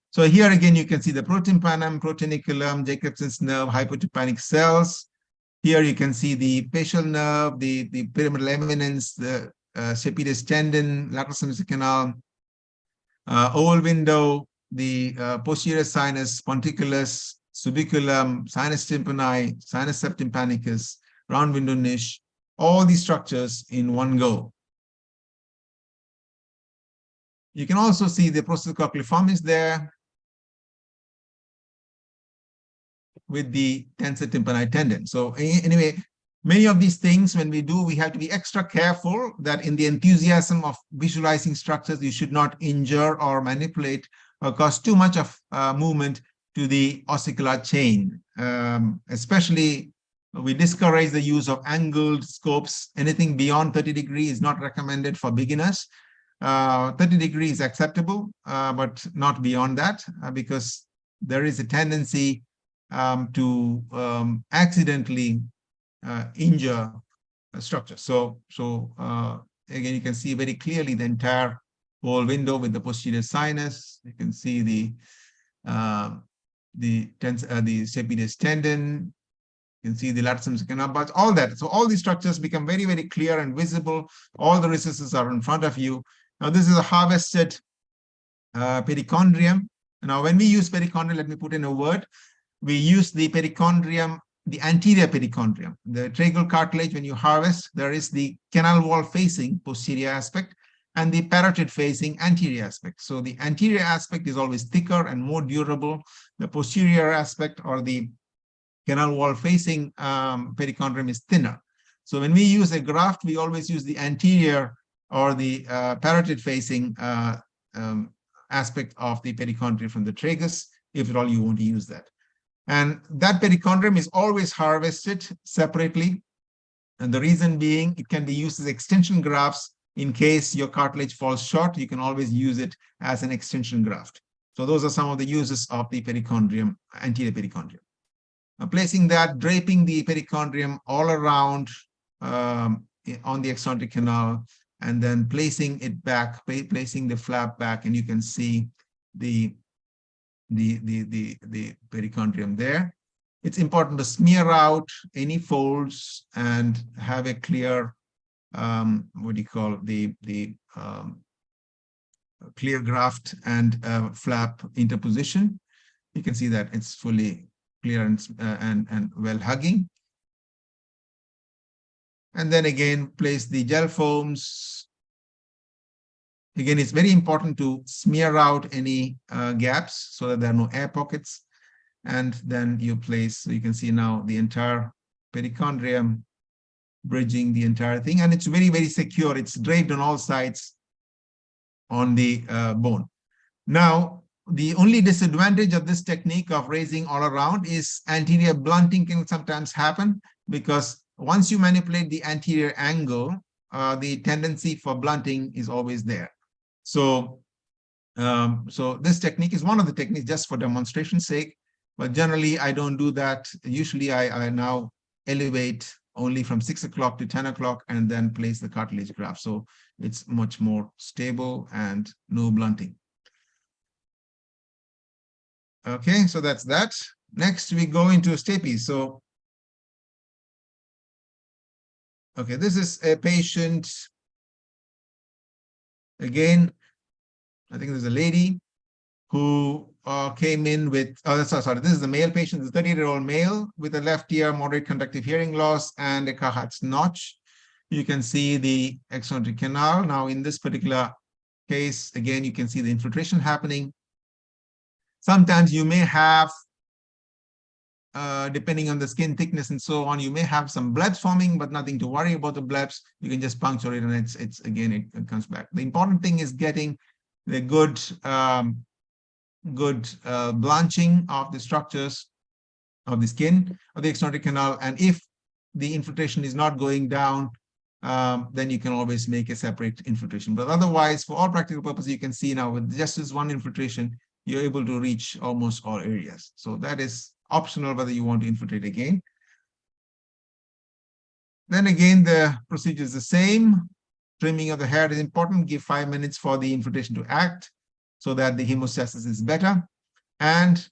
So here again, you can see the protimpanum, proteiniculum, Jacobson's nerve, hypotympanic cells. Here you can see the facial nerve, the pyramidal eminence, the stapedius tendon, lateral semicircular canal, oval window, the posterior sinus, ponticulus, subiculum, sinus tympani, sinus subtympanicus, round window niche, all these structures in one go. You can also see the process cochleaformis there with the tensor tympani tendon. So anyway, many of these things, when we do, we have to be extra careful that in the enthusiasm of visualizing structures, you should not injure or manipulate or cause too much of movement to the ossicular chain. Especially, we discourage the use of angled scopes. Anything beyond 30 degrees is not recommended for beginners. 30 degrees is acceptable, but not beyond that, because there is a tendency to accidentally injure a structure. So again, you can see very clearly the entire whole window with the posterior sinus. You can see the stapedius tendon. You can see the lateral semicircular canal, but all that. So all these structures become very, very clear and visible. All the recesses are in front of you. Now, this is a harvested perichondrium. Now, when we use perichondrium, let me put in a word. We use the perichondrium, the anterior perichondrium. The tracheal cartilage, when you harvest, there is the canal wall facing posterior aspect and the parotid facing anterior aspect. So the anterior aspect is always thicker and more durable. The posterior aspect, or the canal wall facing perichondrium, is thinner. So when we use a graft, we always use the anterior or the parotid facing aspect of the perichondrium from the tragus, if at all you want to use that. And that perichondrium is always harvested separately. And the reason being, it can be used as extension grafts. In case your cartilage falls short, you can always use it as an extension graft. So those are some of the uses of the perichondrium, anterior perichondrium. Placing that, draping the perichondrium all around on the extrinsic canal, and then placing it back, placing the flap back, and you can see the perichondrium there. It's important to smear out any folds and have a clear, clear graft and flap interposition. You can see that it's fully clear and well hugging. And then again, place the gel foams. Again, it's very important to smear out any gaps so that there are no air pockets. And then you place, so you can see now the entire perichondrium bridging the entire thing. And it's very, very secure. It's draped on all sides on the bone. Now, the only disadvantage of this technique of raising all around is anterior blunting can sometimes happen, because once you manipulate the anterior angle, the tendency for blunting is always there. So, so this technique is one of the techniques just for demonstration's sake, but generally I don't do that. Usually I now elevate only from 6 o'clock to 10 o'clock and then place the cartilage graft. So it's much more stable and no blunting. Okay, so that's that. Next, we go into stapes. So Okay, this is a patient. Again, I think there's a lady who came in with, oh, sorry, this is a male patient, the 30-year-old male with a left ear moderate conductive hearing loss and a Carhart's notch. You can see the external canal. Now, in this particular case, again, you can see the infiltration happening. Sometimes you may have, depending on the skin thickness and so on, you may have some blebs forming, but nothing to worry about the blebs. You can just puncture it and it's again, it comes back. The important thing is getting the good blanching of the structures of the skin of the external canal. And if the infiltration is not going down, then you can always make a separate infiltration. But otherwise, for all practical purposes, you can see now with just this one infiltration, you're able to reach almost all areas. So that is optional whether you want to infiltrate again. Then again, the procedure is the same. Trimming of the hair is important. Give 5 minutes for the infiltration to act so that the hemostasis is better. And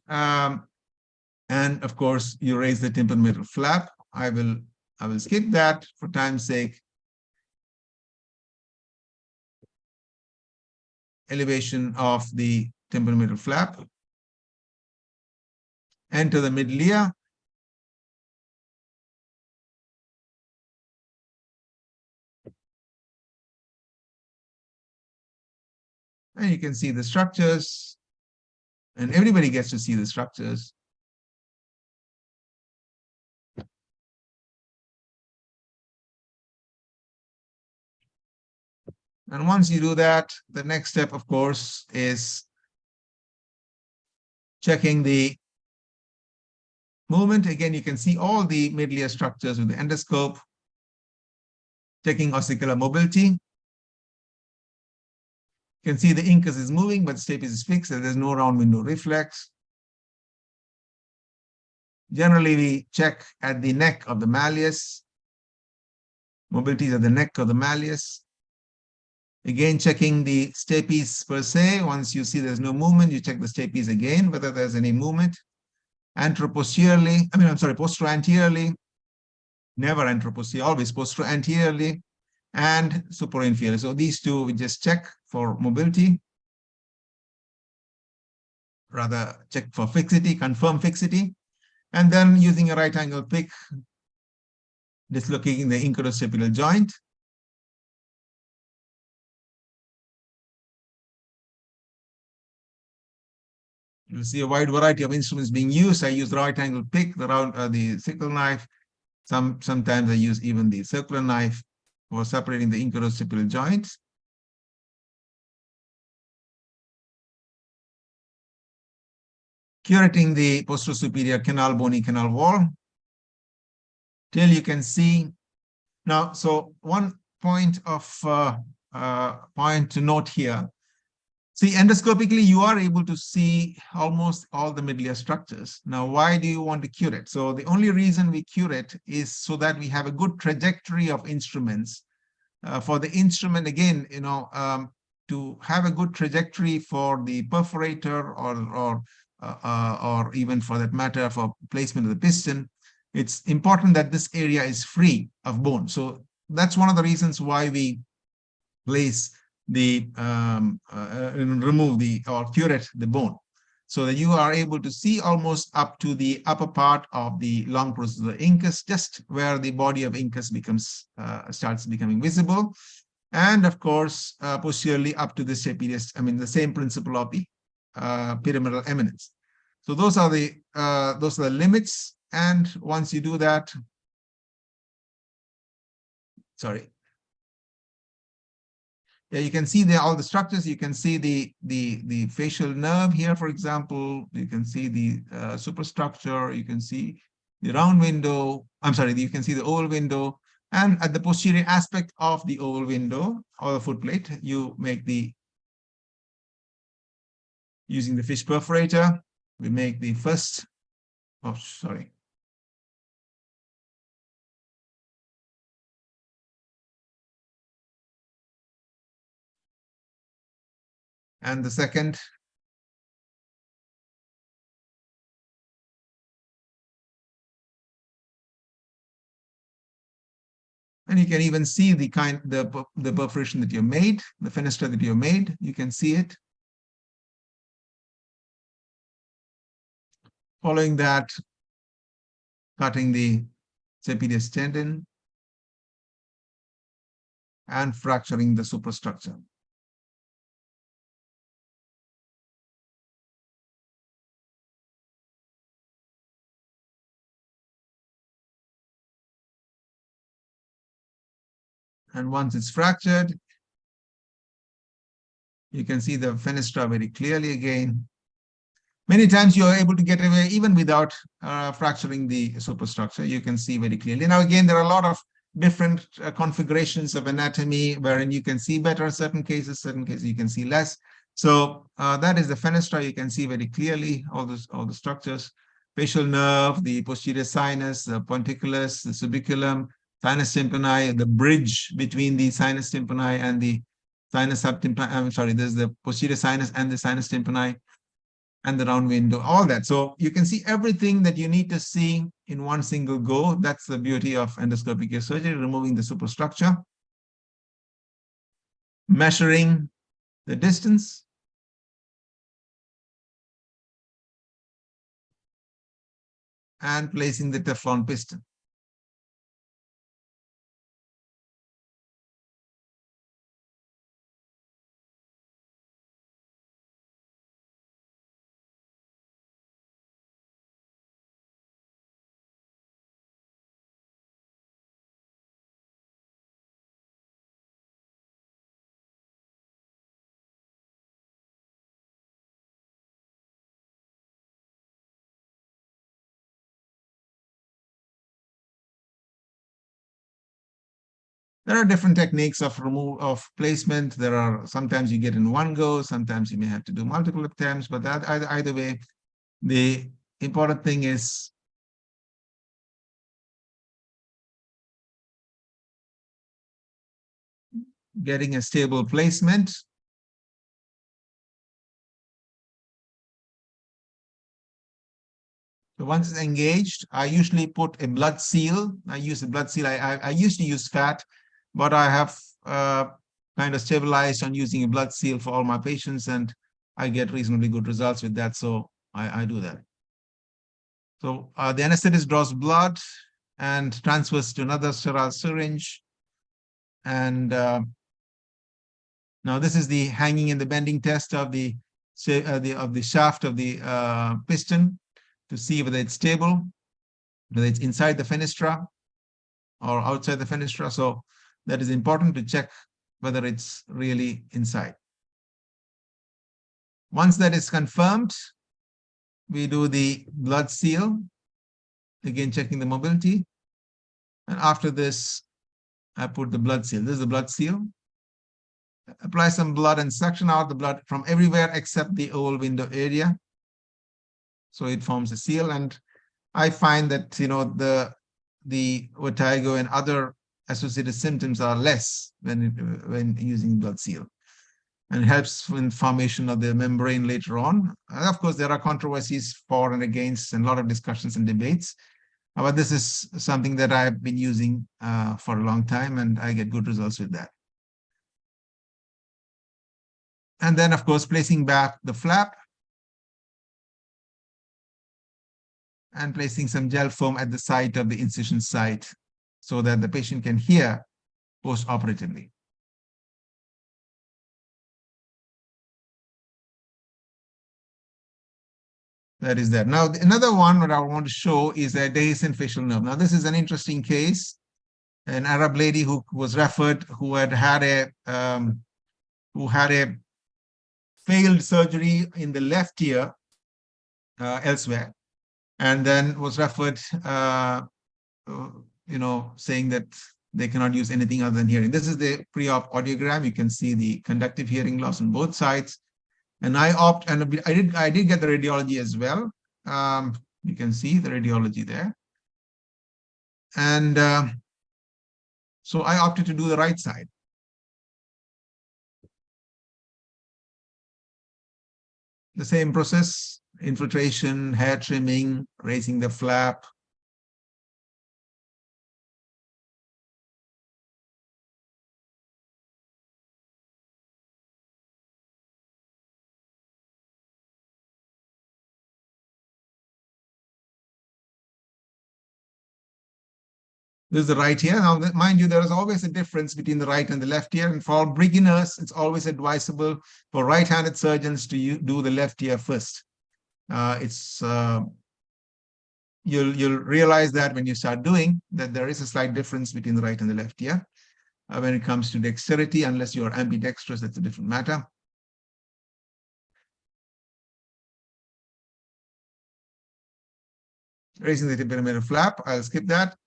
of course, you raise the tympanomeatal flap. I will skip that for time's sake. Elevation of the tympanomeatal flap. Enter the middle ear. And you can see the structures. And everybody gets to see the structures. And once you do that, the next step, of course, is checking the movement. Again, you can see all the middle ear structures with the endoscope. Checking ossicular mobility. You can see the incus is moving, but the stapes is fixed, and there's no round window reflex. Generally, we check at the neck of the malleus. Mobility is at the neck of the malleus. Again, checking the stapes per se. Once you see there's no movement, you check the stapes again, whether there's any movement. Posteriorly, never anteroposterior, always posterior-anteriorly, and superinferior. So these two, we just check for mobility. Rather, check for fixity, confirm fixity. And then using a right angle pick, dislocating the incudostapedial joint. You'll see a wide variety of instruments being used. I use the right angle pick, the sickle knife. Sometimes I use even the circular knife for separating the incudostapedial joints. Curating the posterior-superior canal, bony canal wall, till you can see. Now, so one point to note here. See, endoscopically, you are able to see almost all the middle ear structures. Now, why do you want to curate? So the only reason we curate is so that we have a good trajectory of instruments. For the instrument, again, to have a good trajectory for the perforator or even for that matter, for placement of the piston, it's important that this area is free of bone. So that's one of the reasons why we place the remove or curate the bone, so that you are able to see almost up to the upper part of the long process of the incus, just where the body of incus starts becoming visible, and of course posteriorly up to the stapedius. The same principle of the pyramidal eminence. So those are the limits. And once you do that, sorry. Yeah, you can see all the structures. You can see the facial nerve here, for example. You can see the superstructure. You can see the round window. You can see the oval window. And at the posterior aspect of the oval window or the footplate, you make using the fish perforator, we make the first, and the second. And you can even see the perforation that you made, the fenestra that you made. You can see it. Following that, cutting the stapedius tendon and fracturing the superstructure. And once it's fractured, you can see the fenestra very clearly again. Many times you are able to get away even without fracturing the superstructure. You can see very clearly. Now, again, there are a lot of different configurations of anatomy wherein you can see better in certain cases you can see less. So that is the fenestra. You can see very clearly all the structures, facial nerve, the posterior sinus, the ponticulus, the subiculum, sinus tympani, the bridge between the sinus tympani and the sinus subtympani. I'm sorry, there's the posterior sinus and the sinus tympani and the round window, all that. So you can see everything that you need to see in one single go. That's the beauty of endoscopic ear surgery, removing the superstructure, measuring the distance, and placing the Teflon piston. There are different techniques of placement. There are sometimes you get in one go, sometimes you may have to do multiple attempts, but that either way, the important thing is getting a stable placement. So once it's engaged, I usually put a blood seal. I use a blood seal. I used to use fat, but I have kind of stabilized on using a blood seal for all my patients, and I get reasonably good results with that. So I do that. So the anesthetist draws blood and transfers to another sterile syringe. And now this is the hanging and the bending test of the shaft of the piston to see whether it's stable, whether it's inside the fenestra or outside the fenestra. So that is important to check whether it's really inside. Once that is confirmed, we do the blood seal, again checking the mobility. And after this, I put the blood seal. This is the blood seal. Apply some blood and suction out the blood from everywhere except the oval window area. So it forms a seal. And I find that, you know, the vertigo and other associated symptoms are less when using blood seal, and helps in formation of the membrane later on. And of course, there are controversies for and against and a lot of discussions and debates. But this is something that I've been using for a long time, and I get good results with that. And then, of course, placing back the flap and placing some gel foam at the site of the incision site so that the patient can hear post-operatively. That is that. Now, another one that I want to show is a dehiscent facial nerve. Now, this is an interesting case. An Arab lady who was referred, who had a failed surgery in the left ear elsewhere, and then was referred, you know, saying that they cannot use anything other than hearing. This is the pre-op audiogram. You can see the conductive hearing loss on both sides. And I did get the radiology as well. You can see the radiology there. And so I opted to do the right side. The same process, infiltration, hair trimming, raising the flap. This is the right ear. Now, mind you, there is always a difference between the right and the left ear. And for beginners, it's always advisable for right-handed surgeons to do the left ear first. You'll realize that when you start doing that, there is a slight difference between the right and the left ear. When it comes to dexterity, unless you are ambidextrous, that's a different matter. Raising the pyramidal flap, I'll skip that.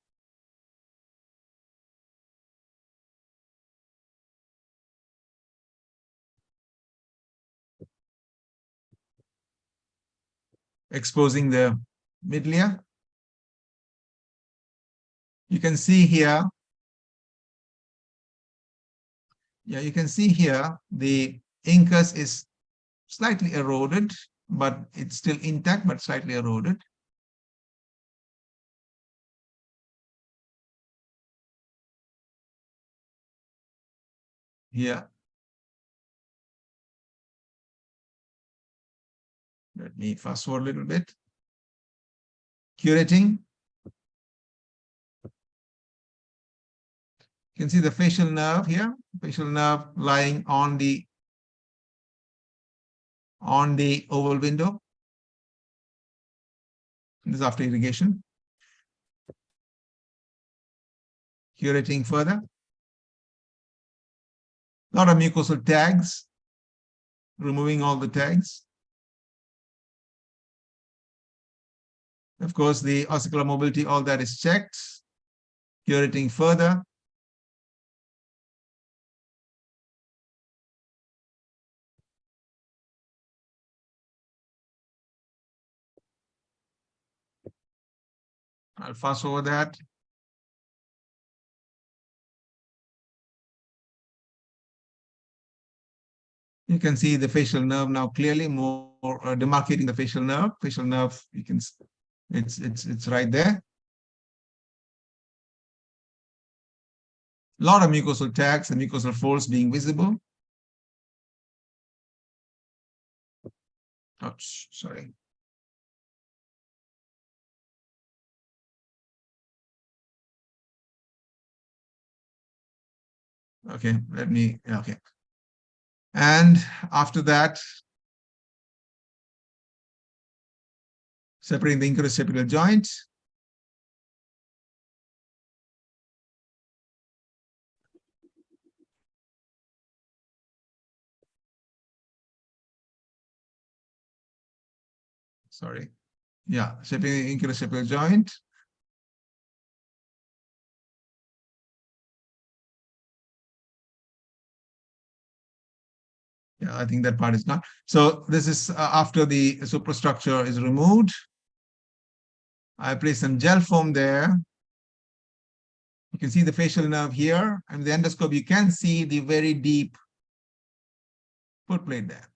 Exposing the middle ear. You can see here, you can see here the incus is slightly eroded, but it's still intact, but slightly eroded. Here. Let me fast forward a little bit. Curating. You can see the facial nerve here, facial nerve lying on the oval window. This is after irrigation. Curating further. A lot of mucosal tags, removing all the tags. Of course, the ossicular mobility, all that is checked. Curating further. I'll fast over that. You can see the facial nerve now clearly, more demarcating the facial nerve. Facial nerve, you can, it's right there. A lot of mucosal tags and mucosal folds being visible. Oh, sorry. Okay, okay. And after that, separating the incuroseptal joint. Sorry. Yeah, separating the incuroseptal joint. Yeah, I think that part is done. So this is after the superstructure is removed. I place some gel foam there. You can see the facial nerve here, and the endoscope, you can see the very deep foot plate there.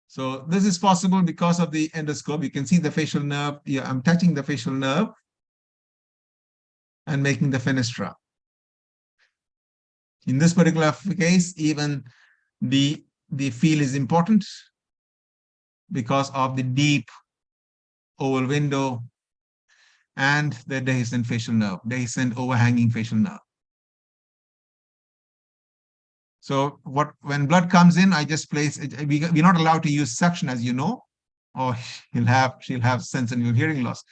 So this is possible because of the endoscope. You can see the facial nerve. Yeah, I'm touching the facial nerve and making the fenestra. In this particular case, even the feel is important because of the deep oval window and the dehiscent facial nerve, dehiscent overhanging facial nerve. So when blood comes in, I just place it. We're not allowed to use suction, as you know, or she'll have sensory hearing loss.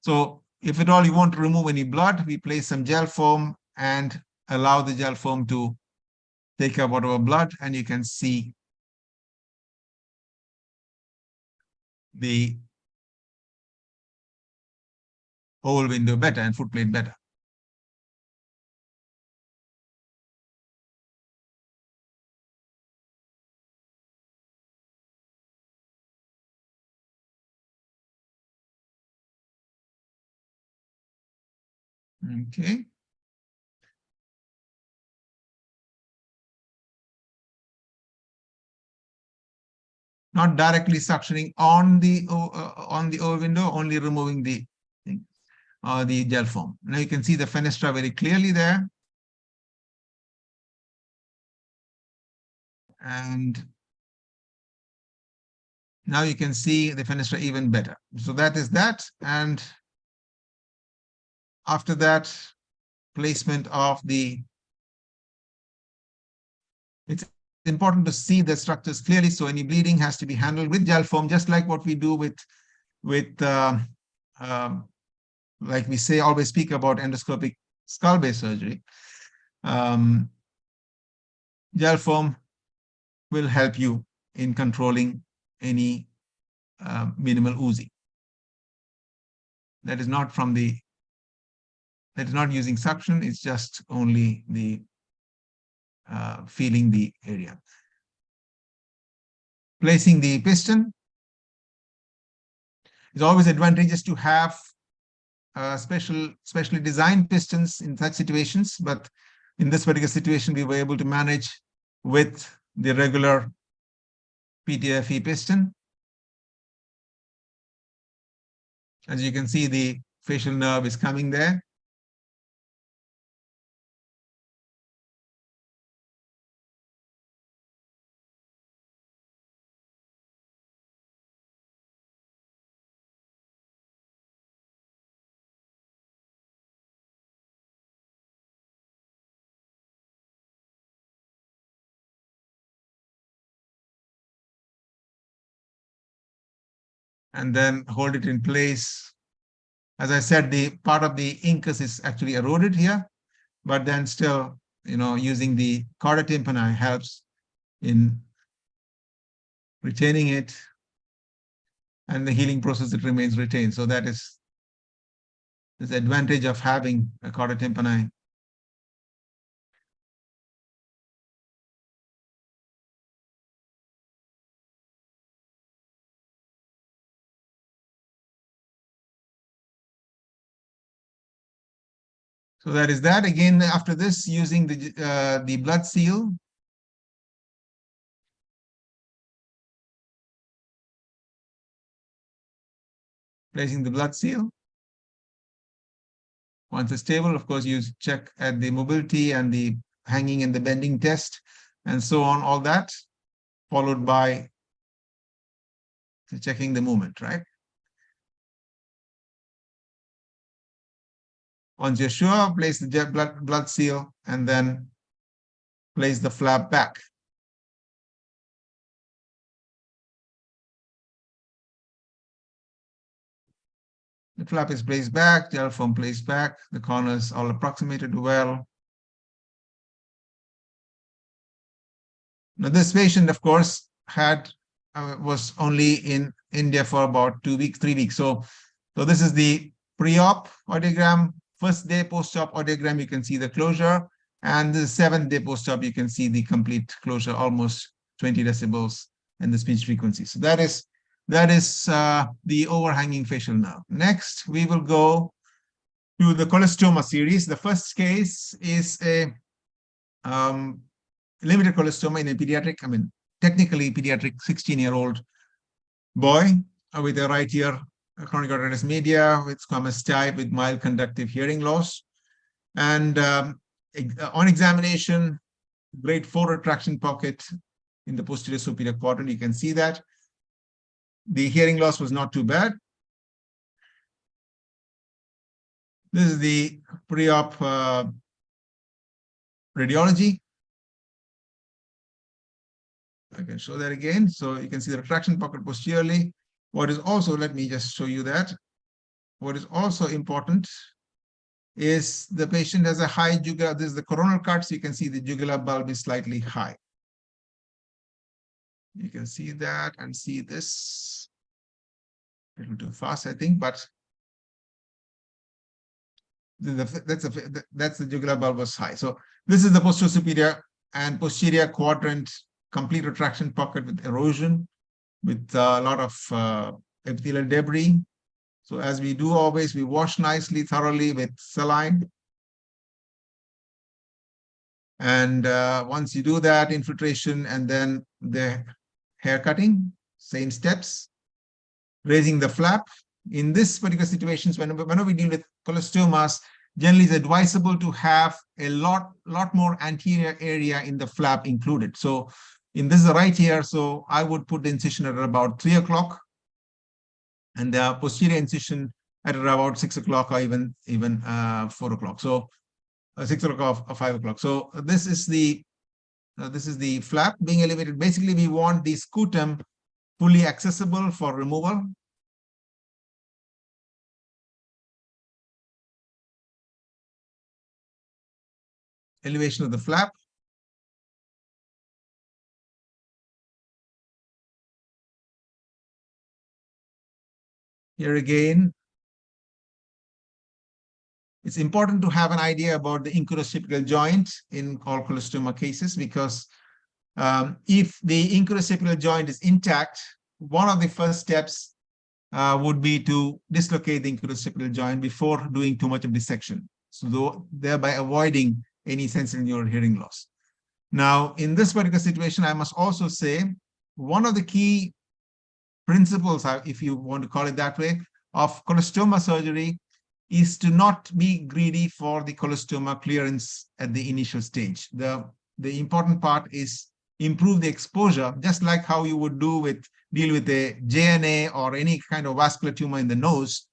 So if at all you want to remove any blood, we place some gel foam and allow the gel foam to take up whatever blood, and you can see the oval window better and foot plate better. Okay. Not directly suctioning on the oval window, only removing the thing, the gel foam. Now you can see the fenestra very clearly there. And Now you can see the fenestra even better. So that is that. And after that, placement of it's important to see the structures clearly. So any bleeding has to be handled with gel foam, just like what we do with like we say, always speak about endoscopic skull-base surgery. Gel foam will help you in controlling any minimal oozing. That is not using suction, it's just only the feeling the area. Placing the piston. It's always advantageous to have specially designed pistons in such situations, but in this particular situation, we were able to manage with the regular PTFE piston. As you can see, the facial nerve is coming there. And then hold it in place. As I said, the part of the incus is actually eroded here, but then still, using the chorda tympani helps in retaining it, and the healing process, it remains retained. So that is the advantage of having a chorda tympani. So that is that. Again, after this, using the blood seal. Placing the blood seal. Once it's stable, of course, you check at the mobility and the hanging and the bending test, and so on, all that, followed by checking the movement, right? Once you're sure, place the blood seal and then place the flap back. The flap is placed back, gel foam placed back, the corners all approximated well. Now, this patient, of course, was only in India for about 2 weeks, 3 weeks. So this is the pre-op audiogram. First day post-op audiogram, you can see the closure. And the 7th day post-op, you can see the complete closure, almost 20 decibels in the speech frequency. So that is the overhanging facial nerve. Next, we will go to the cholestoma series. The first case is a limited cholestoma in a pediatric, technically pediatric 16-year-old boy with a right ear chronic otitis media with squamous type with mild conductive hearing loss. And on examination, grade 4 retraction pocket in the posterior superior quadrant. You can see that. The hearing loss was not too bad. This is the pre-op radiology. I can show that again. So you can see the retraction pocket posteriorly. What is also, let me just show you that. What is also important is the patient has a high jugular. This is the coronal cut, so you can see the jugular bulb is slightly high. You can see that and see this. A little too fast, I think, but that's the jugular bulb was high. So this is the posterior superior and posterior quadrant complete retraction pocket with erosion, with a lot of epithelial debris. So as we do always, we wash nicely, thoroughly with saline. And once you do that, infiltration and then the hair cutting, same steps. Raising the flap. In this particular situations, whenever we deal with cholesteomas, generally it's advisable to have a lot more anterior area in the flap included. So In this is right here, so I would put the incision at about 3 o'clock, and the posterior incision at about 6 o'clock, or even 4 o'clock. So 6 o'clock or 5 o'clock. So this is the flap being elevated. Basically, we want the scutum fully accessible for removal. Elevation of the flap. Here again, it's important to have an idea about the incuroscapular joint in all cholestoma cases, because if the incuroscapular joint is intact, one of the first steps would be to dislocate the incuroscapular joint before doing too much of dissection, so thereby avoiding any sensory neural hearing loss. Now, in this particular situation, I must also say one of the key principles, if you want to call it that way, of cholestoma surgery is to not be greedy for the cholestoma clearance at the initial stage. The important part is improve the exposure, just like how you would deal with a JNA or any kind of vascular tumor in the nose.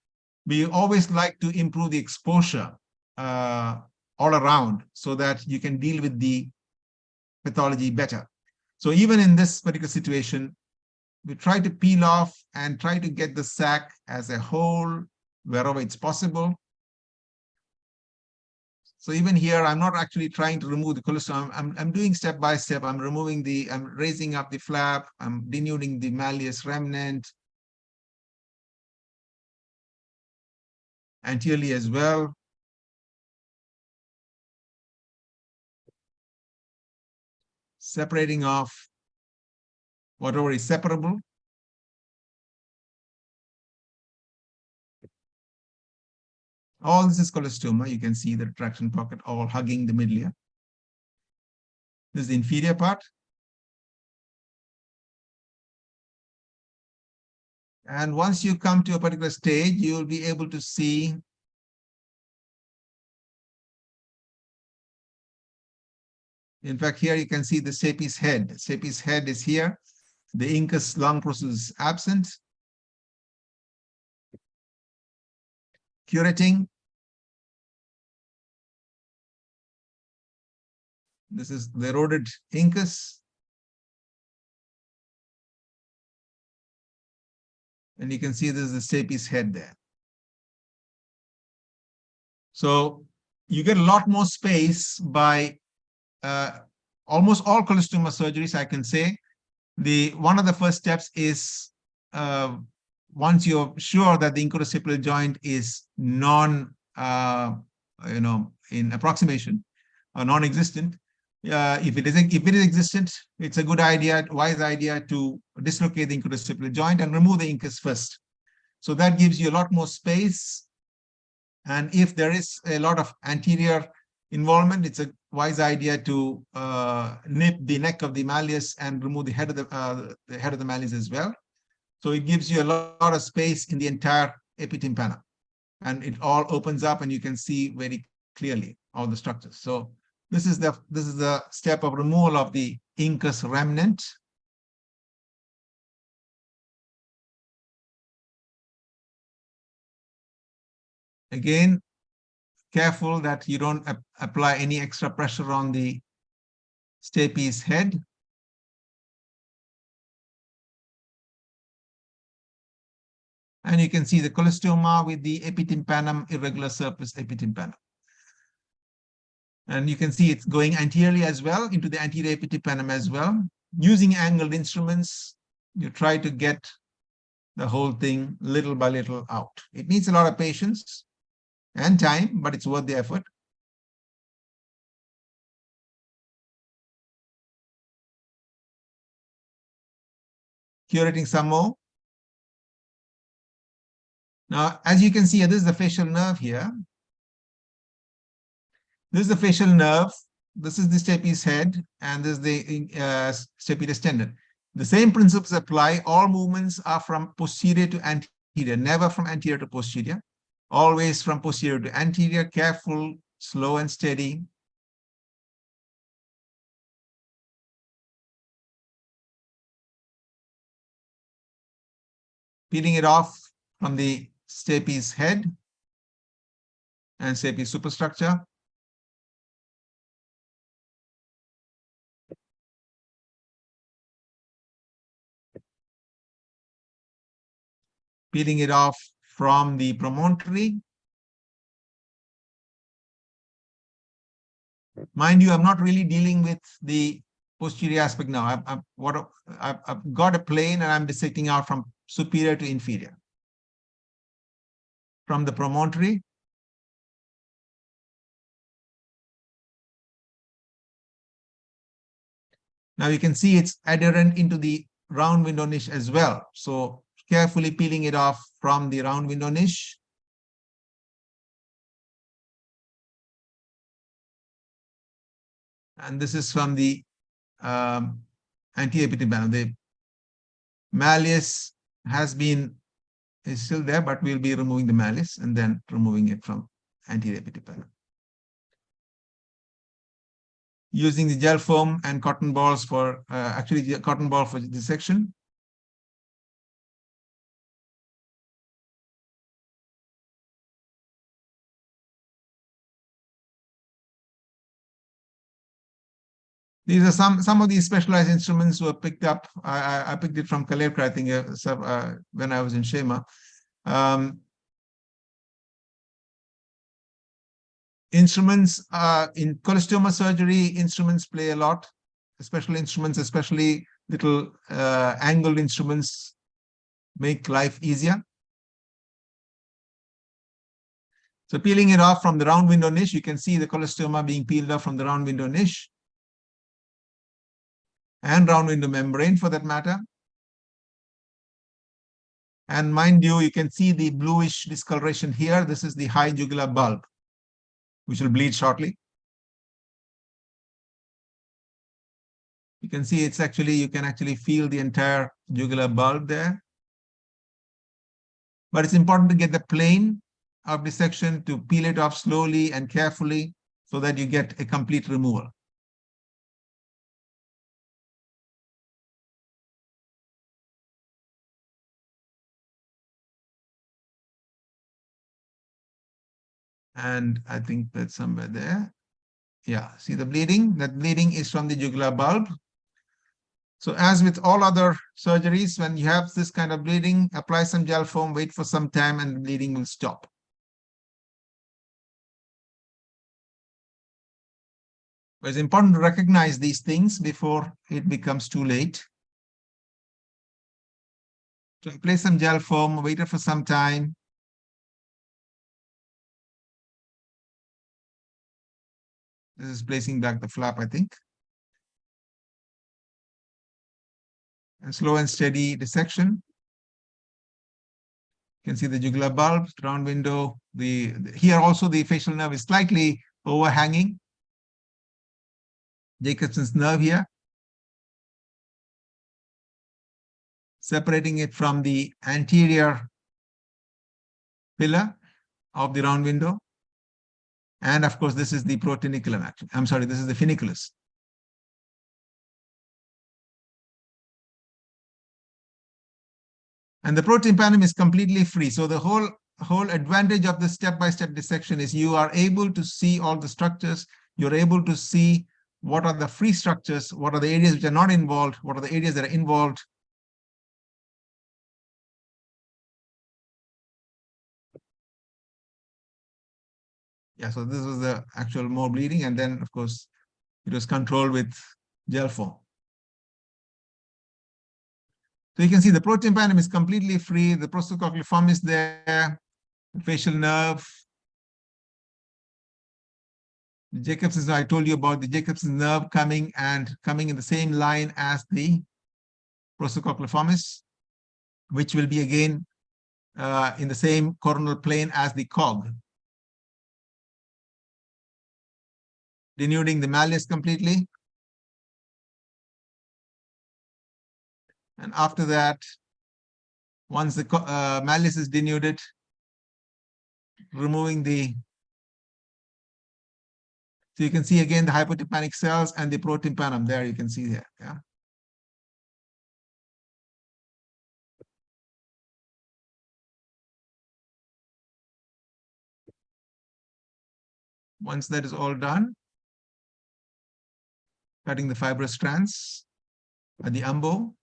We always like to improve the exposure all around, so that you can deal with the pathology better. So even in this particular situation, we try to peel off and try to get the sac as a whole wherever it's possible. So even here, I'm not actually trying to remove the cholestoma. I'm doing step by step. I'm raising up the flap. I'm denuding the malleus remnant. Anteriorly as well. Separating off whatever is separable. All this is cholestoma. You can see the retraction pocket all hugging the middle ear. This is the inferior part. And once you come to a particular stage, you will be able to see in fact, here you can see the stapes head. Stapes head is here. The incus long process is absent. Curating. This is the eroded incus. And you can see this is the stapes head there. So you get a lot more space by almost all cholestoma surgeries, I can say. One of the first steps is once you're sure that the incuroscapular joint is in approximation or non-existent. If it is existent, it's a good idea, wise idea to dislocate the incuroscapular joint and remove the incus first. So that gives you a lot more space. And if there is a lot of anterior involvement, it's a wise idea to nip the neck of the malleus and remove the head of the malleus as well. So it gives you a lot of space in the entire epitympana, and it all opens up, and you can see very clearly all the structures. So this is the step of removal of the incus remnant. Again, careful that you don't apply any extra pressure on the stapes head. And you can see the cholestoma with the epitympanum, irregular surface epitympanum. And you can see it's going anteriorly as well, into the anterior epitympanum as well. Using angled instruments, you try to get the whole thing little by little out. It needs a lot of patience and time, but it's worth the effort. Curating some more. Now, as you can see, this is the facial nerve here. This is the facial nerve. This is the stapes head, and this is the stapes tendon. The same principles apply. All movements are from posterior to anterior, never from anterior to posterior. Always from posterior to anterior, careful, slow and steady. peeling it off from the stapes head and stapes superstructure. Peeling it off from the promontory. Mind you, I'm not really dealing with the posterior aspect now. I've got a plane and I'm dissecting out from superior to inferior. From the promontory. Now you can see it's adherent into the round window niche as well. So carefully peeling it off from the round window niche. And this is from the anterior epithelum. The malleus is still there, but we'll be removing the malleus and then removing it from anterior epithelum. Using the gel foam and cotton balls for, actually cotton ball for dissection. These are some of these specialized instruments were picked up. I picked it from Kalevka, I think, when I was in Shema. Instruments in cholestoma surgery, instruments play a lot. Special instruments, especially little angled instruments, make life easier. So peeling it off from the round window niche, you can see the cholestoma being peeled off from the round window niche. And round window membrane for that matter. And mind you, you can see the bluish discoloration here. This is the high jugular bulb, which will bleed shortly. You can see it's actually, you can actually feel the entire jugular bulb there. But it's important to get the plane of dissection, to peel it off slowly and carefully so that you get a complete removal. And I think that's somewhere there. Yeah, see the bleeding? That bleeding is from the jugular bulb. So as with all other surgeries, when you have this kind of bleeding, apply some gel foam, wait for some time, and the bleeding will stop. But it's important to recognize these things before it becomes too late. So apply some gel foam, wait for some time. This is placing back the flap, I think. And slow and steady dissection. You can see the jugular bulb, round window. Here also the facial nerve is slightly overhanging. Jacobson's nerve here. Separating it from the anterior pillar of the round window. And of course, this is the proteniculum, actually. I'm sorry, this is the funiculus. And the protympanum is completely free. So the whole advantage of the step-by-step dissection is you are able to see all the structures. You're able to see what are the free structures, what are the areas which are not involved, what are the areas that are involved. Yeah, so this was the actual more bleeding. And then, of course, it was controlled with gel foam. So you can see the protympanum is completely free. The prostocochlear form is there. The facial nerve. The Jacobson's, I told you about the Jacobson's nerve coming in the same line as the prostocochlear formis, which will be again in the same coronal plane as the cog. Denuding the malleus completely. And after that, once the malleus is denuded, removing the, so you can see again the hypotympanic cells and the protympanum there, you can see there. Yeah. Once that is all done, cutting the fibrous strands at the umbo.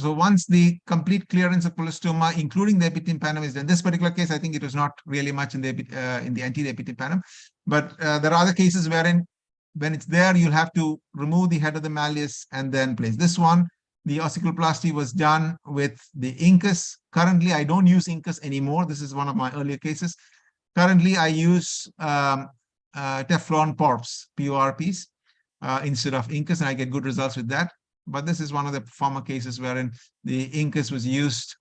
So once the complete clearance of colostoma, including the epitympanum, is done. In this particular case, I think it was not really much in the anterior epitympanum, but there are other cases wherein when it's there, you'll have to remove the head of the malleus and then place. This one, the ossiculoplasty was done with the incus. Currently, I don't use incus anymore. This is one of my earlier cases. Currently, I use Teflon PORPs, PORPs, instead of incus, and I get good results with that. But this is one of the former cases wherein the incus was used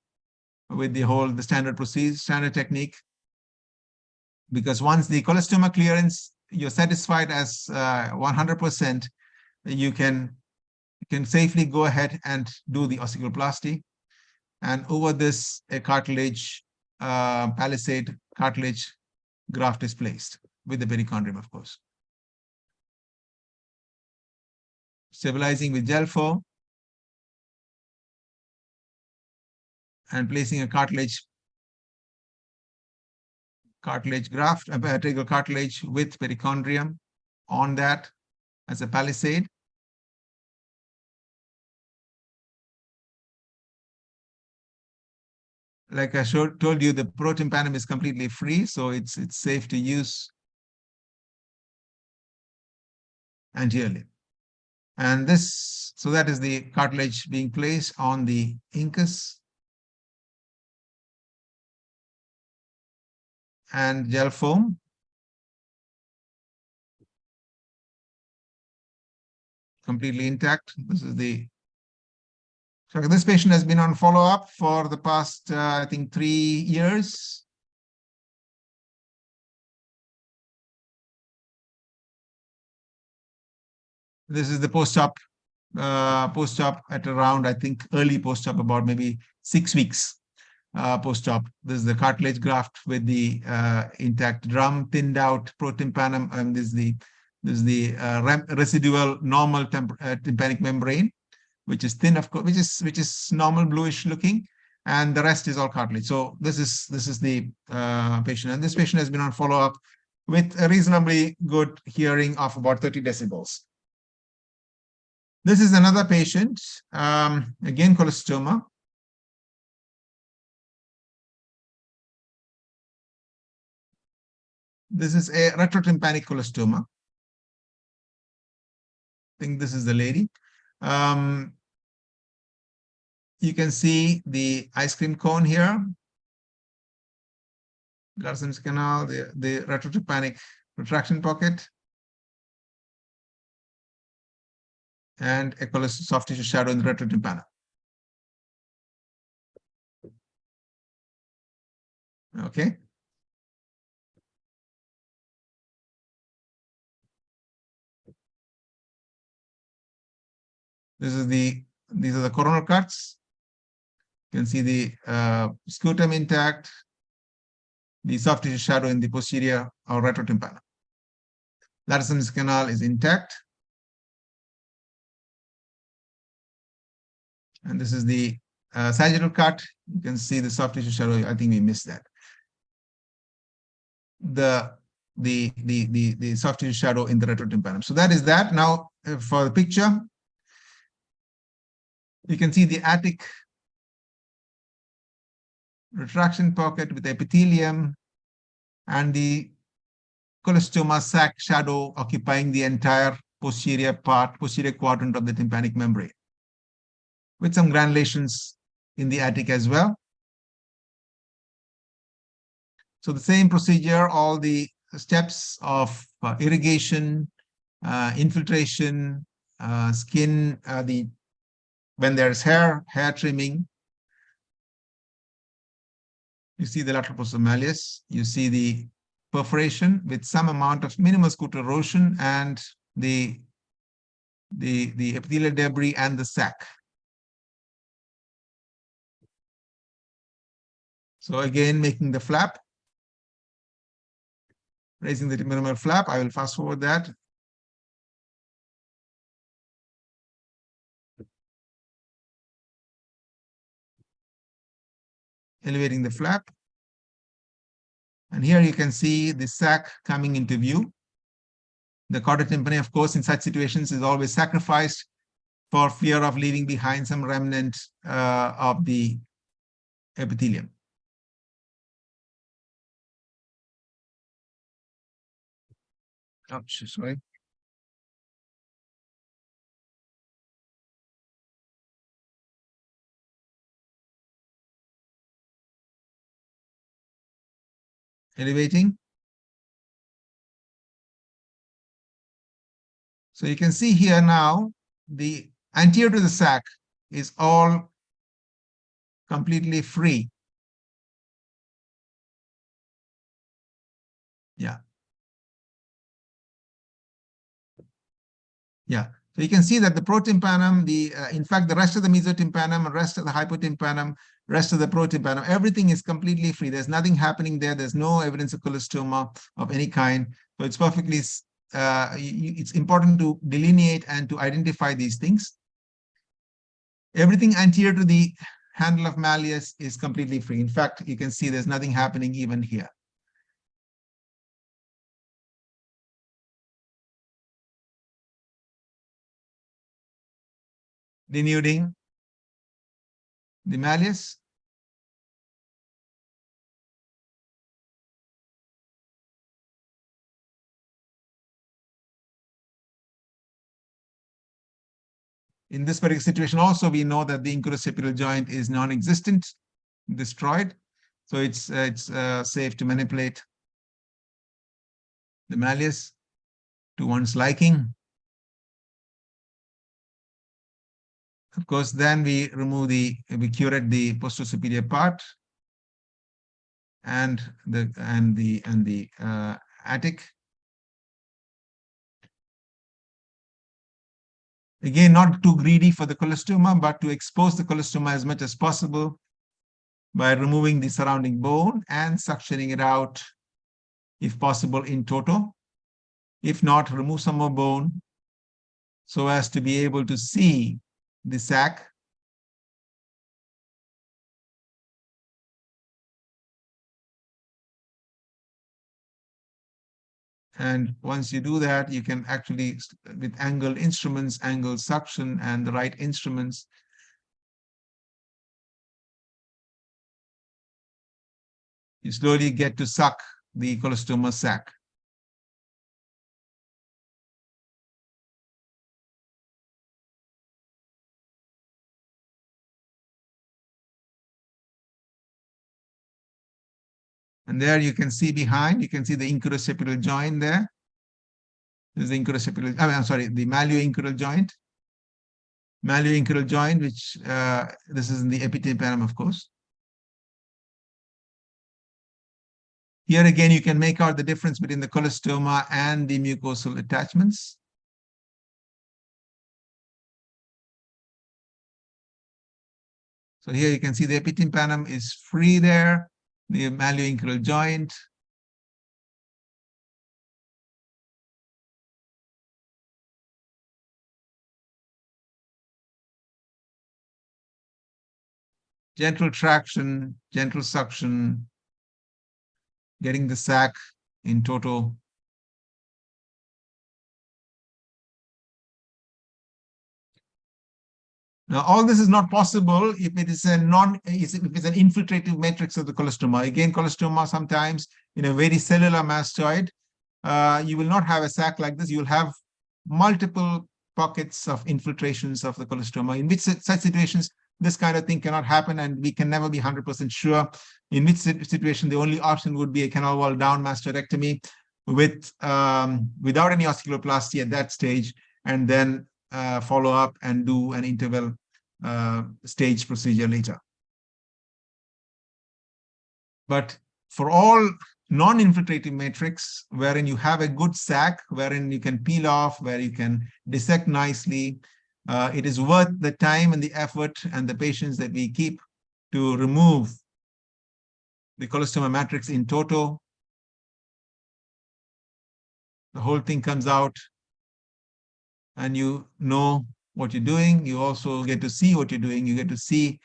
with the standard procedure, standard technique. Because once the colostoma clearance, you're satisfied as 100%, you can safely go ahead and do the ossiculoplasty. And over this, a cartilage, palisade cartilage graft is placed with the perichondrium, of course. Stabilizing with gel foam and placing a cartilage graft, a vertebral cartilage with perichondrium on that as a palisade. Like I told you, the protympanum is completely free, so it's safe to use anteriorly. And so that is the cartilage being placed on the incus and gel foam. Completely intact. So this patient has been on follow-up for the past, I think, 3 years. This is the post-op at around, I think, early post-op, about maybe 6 weeks post-op. This is the cartilage graft with the intact drum, thinned out protympanum, and this is the residual normal tympanic membrane, which is thin, of course, which is normal bluish looking, and the rest is all cartilage. So this is the patient, and this patient has been on follow-up with a reasonably good hearing of about 30 decibels. This is another patient, again colostoma. This is a retrotympanic colostoma. I think this is the lady. You can see the ice cream cone here. Garson's canal, the retrotympanic retraction pocket, and a soft tissue shadow in the retrotympanum. Okay. These are the coronal cuts. You can see the scutum intact, the soft tissue shadow in the posterior or retrotympanum. Larson's canal is intact. And this is the sagittal cut. You can see the soft tissue shadow. I think we missed that. The soft tissue shadow in the retrotympanum. So that is that. Now for the picture, you can see the attic retraction pocket with epithelium and the colostoma sac shadow occupying the entire posterior quadrant of the tympanic membrane, with some granulations in the attic as well. So the same procedure, all the steps of irrigation, infiltration, skin, when there's hair trimming. You see the lateral process of malleus. You see the perforation with some amount of minimal scute erosion and the epithelial debris and the sac. So again, making the flap, raising the minimal flap. I will fast forward that. Elevating the flap. And here you can see the sac coming into view. The chorda tympani, of course, in such situations is always sacrificed for fear of leaving behind some remnant of the epithelium. Ouch, sorry. Elevating. So you can see here now, the anterior to the sac is all completely free. Yeah. Yeah. So you can see that the protympanum, in fact, the rest of the mesotympanum, rest of the hypotympanum, rest of the protympanum, everything is completely free. There's nothing happening there. There's no evidence of colostoma of any kind. So it's perfectly, it's important to delineate and to identify these things. Everything anterior to the handle of malleus is completely free. In fact, you can see there's nothing happening even here. Denuding the malleus. In this particular situation also, we know that the incuroseptal joint is non-existent, destroyed. So it's safe to manipulate the malleus to one's liking. Of course, then we curate the posterior part and the attic. Again, not too greedy for the colostoma, but to expose the colostoma as much as possible by removing the surrounding bone and suctioning it out, if possible, in toto. If not, remove some more bone so as to be able to see the sac. And once you do that, you can actually, with angled instruments, angle suction and the right instruments, you slowly get to suck the colostoma sac. And there you can see behind, you can see the incuroseptal joint there. This is the incuroseptal, I'm sorry, the malleoincural joint. Malleoincural joint, which this is in the epitympanum, of course. Here again, you can make out the difference between the colostoma and the mucosal attachments. So here you can see the epitympanum is free there, the malleoincural joint. Gentle traction, gentle suction, getting the sac in toto. Now, all this is not possible if it is if it's an infiltrative matrix of the colostoma. Again, colostoma sometimes in a very cellular mastoid, you will not have a sac like this. You will have multiple pockets of infiltrations of the colostoma, in which such situations, this kind of thing cannot happen, and we can never be 100% sure. In which situation, the only option would be a canal wall down mastoidectomy without any osteoplasty at that stage, and then follow up and do an interval stage procedure later. But for all non-infiltrative matrix, wherein you have a good sac, wherein you can peel off, where you can dissect nicely, it is worth the time and the effort and the patience that we keep to remove the colostoma matrix in toto. The whole thing comes out and you know what you're doing. You also get to see what you're doing. You get to see,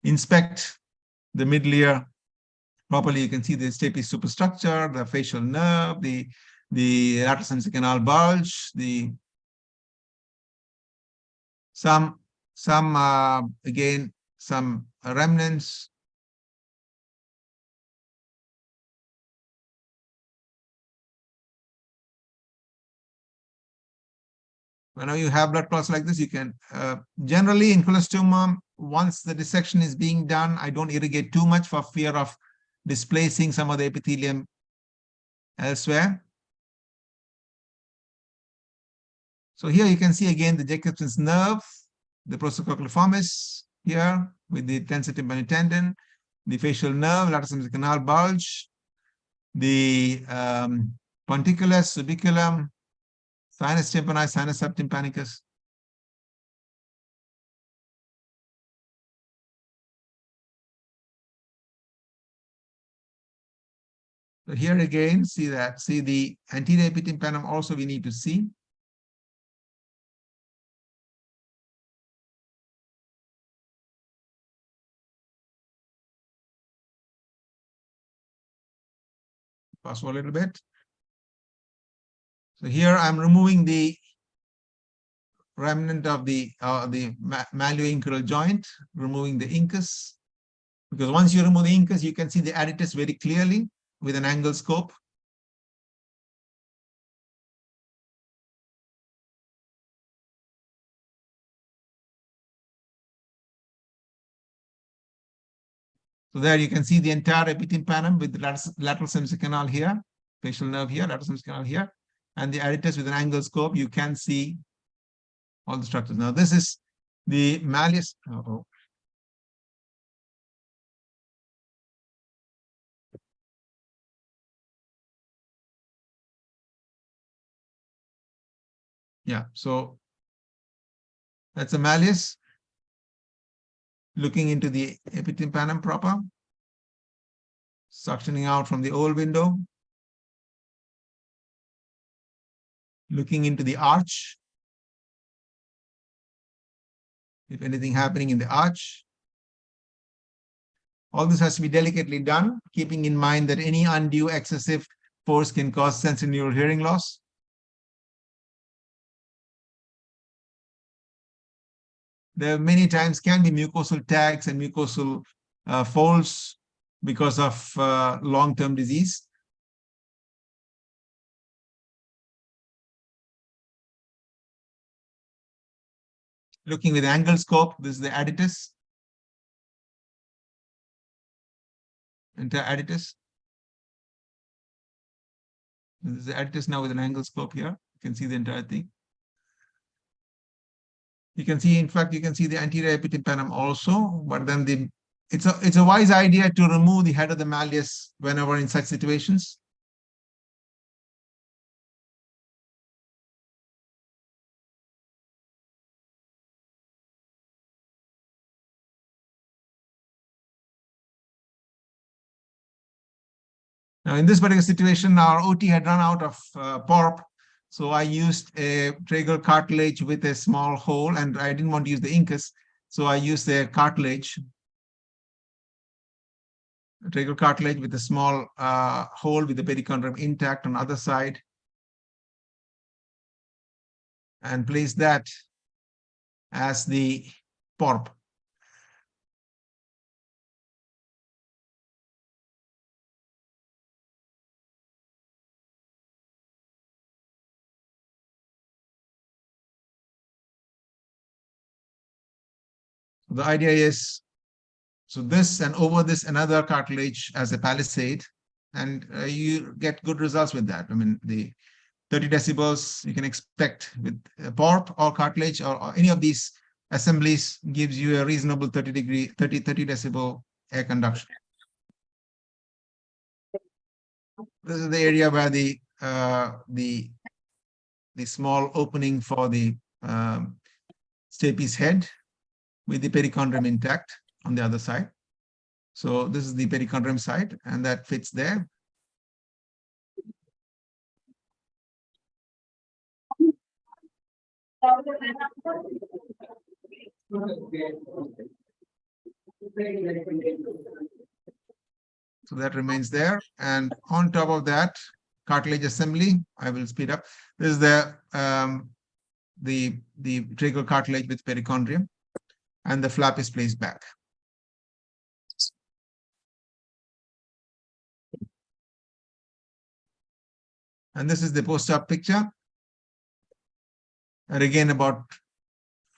inspect the middle ear properly, you can see the stapes superstructure, the facial nerve, the lateral semicicanal bulge, some again some remnants. Whenever you have blood clots like this, you can generally in cholesteatoma, once the dissection is being done, I don't irrigate too much for fear of displacing some of the epithelium elsewhere. So here you can see again the Jacobson's nerve, the prostocochlearformis here with the tensor tympani tendon, the facial nerve, lateral semicicanal bulge, the ponticulus, subiculum, sinus tympani, sinus subtympanicus. So here again, see the anterior epitympanum also we need to see. Fast forward a little bit. So here I'm removing the remnant of the malleoinguinal joint, removing the incus. Because once you remove the incus, you can see the adytus very clearly with an angle scope. So there you can see the entire epitympanum with the lateral semicicanal here, facial nerve here, lateral semicicanal here, and the adytus with an angle scope. You can see all the structures. Now this is the malleus. Yeah, so that's a malleus looking into the epitympanum proper, suctioning out from the oval window, looking into the arch, if anything happening in the arch. All this has to be delicately done, keeping in mind that any undue excessive force can cause sensorineural hearing loss. There many times can be mucosal tags and mucosal folds because of long-term disease. Looking with angle scope, this is the adytus. Entire adytus. This is the adytus now with an angle scope here. You can see the entire thing. You can see, in fact, you can see the anterior epitympanum also, but then it's a wise idea to remove the head of the malleus whenever in such situations. Now, in this particular situation, our OT had run out of PORP, so I used a tragal cartilage with a small hole, and I didn't want to use the incus, so I used a cartilage, a tragal cartilage with a small hole with the perichondrium intact on the other side, and place that as the PORP. The idea is, so this and over this another cartilage as a palisade, and you get good results with that. I mean, the 30 decibels you can expect with PORP or cartilage or any of these assemblies gives you a reasonable 30 decibel air conduction. This is the area where the small opening for the stapes head with the perichondrium intact on the other side. So this is the perichondrium side, and that fits there. So that remains there. And on top of that, cartilage assembly, I will speed up. This is the tracheal cartilage with perichondrium, and the flap is placed back. And this is the post-op picture. And again, about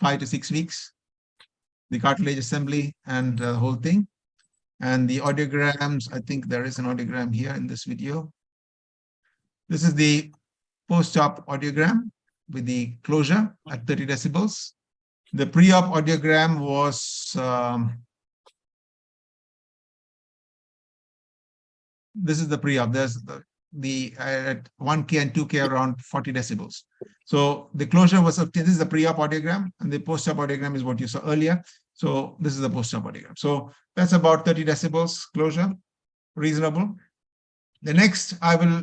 5 to 6 weeks, the cartilage assembly and the whole thing. And the audiograms, I think there is an audiogram here in this video. This is the post-op audiogram with the closure at 30 decibels. The pre-op audiogram was, this is the pre-op. There's the at 1K and 2K around 40 decibels. So the closure was, this is the pre-op audiogram, and the post-op audiogram is what you saw earlier. So this is the post-op audiogram. So that's about 30 decibels closure, reasonable. The next, I will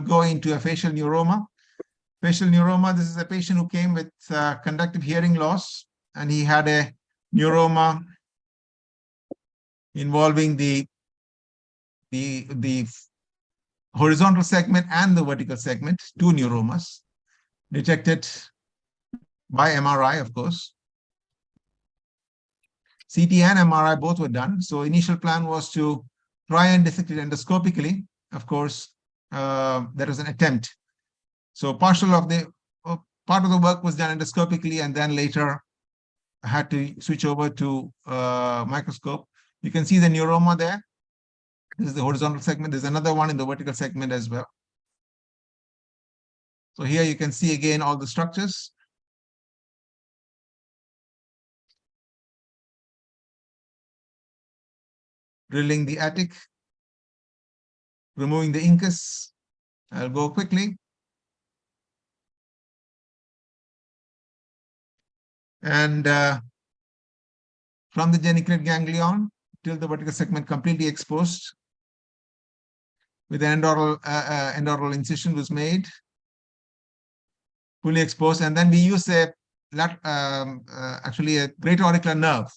go into a facial neuroma. Facial neuroma, this is a patient who came with conductive hearing loss, and he had a neuroma involving the horizontal segment and the vertical segment, two neuromas, detected by MRI, of course. CT and MRI both were done. So initial plan was to try and dissect it endoscopically. Of course, there was an attempt. So part of the work was done endoscopically, and then later I had to switch over to microscope. You can see the neuroma there. This is the horizontal segment. There's another one in the vertical segment as well. So here you can see again all the structures. Drilling the attic, removing the incus. I'll go quickly. And from the geniculate ganglion till the vertical segment completely exposed, with an endoral incision was made, fully exposed, and then we use actually a greater auricular nerve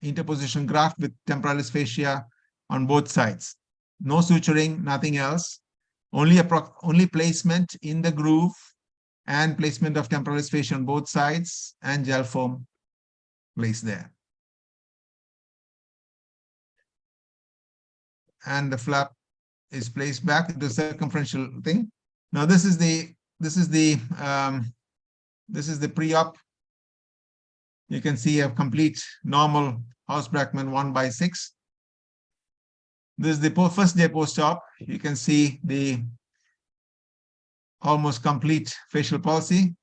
interposition graft with temporalis fascia on both sides. No suturing, nothing else. Only placement in the groove and placement of temporalis fascia on both sides, and gel foam placed there. And the flap is placed back into the circumferential thing. Now this is the pre-op. You can see a complete normal Haus-Brackmann 1/6. This is the first day post-op. You can see the almost complete facial palsy.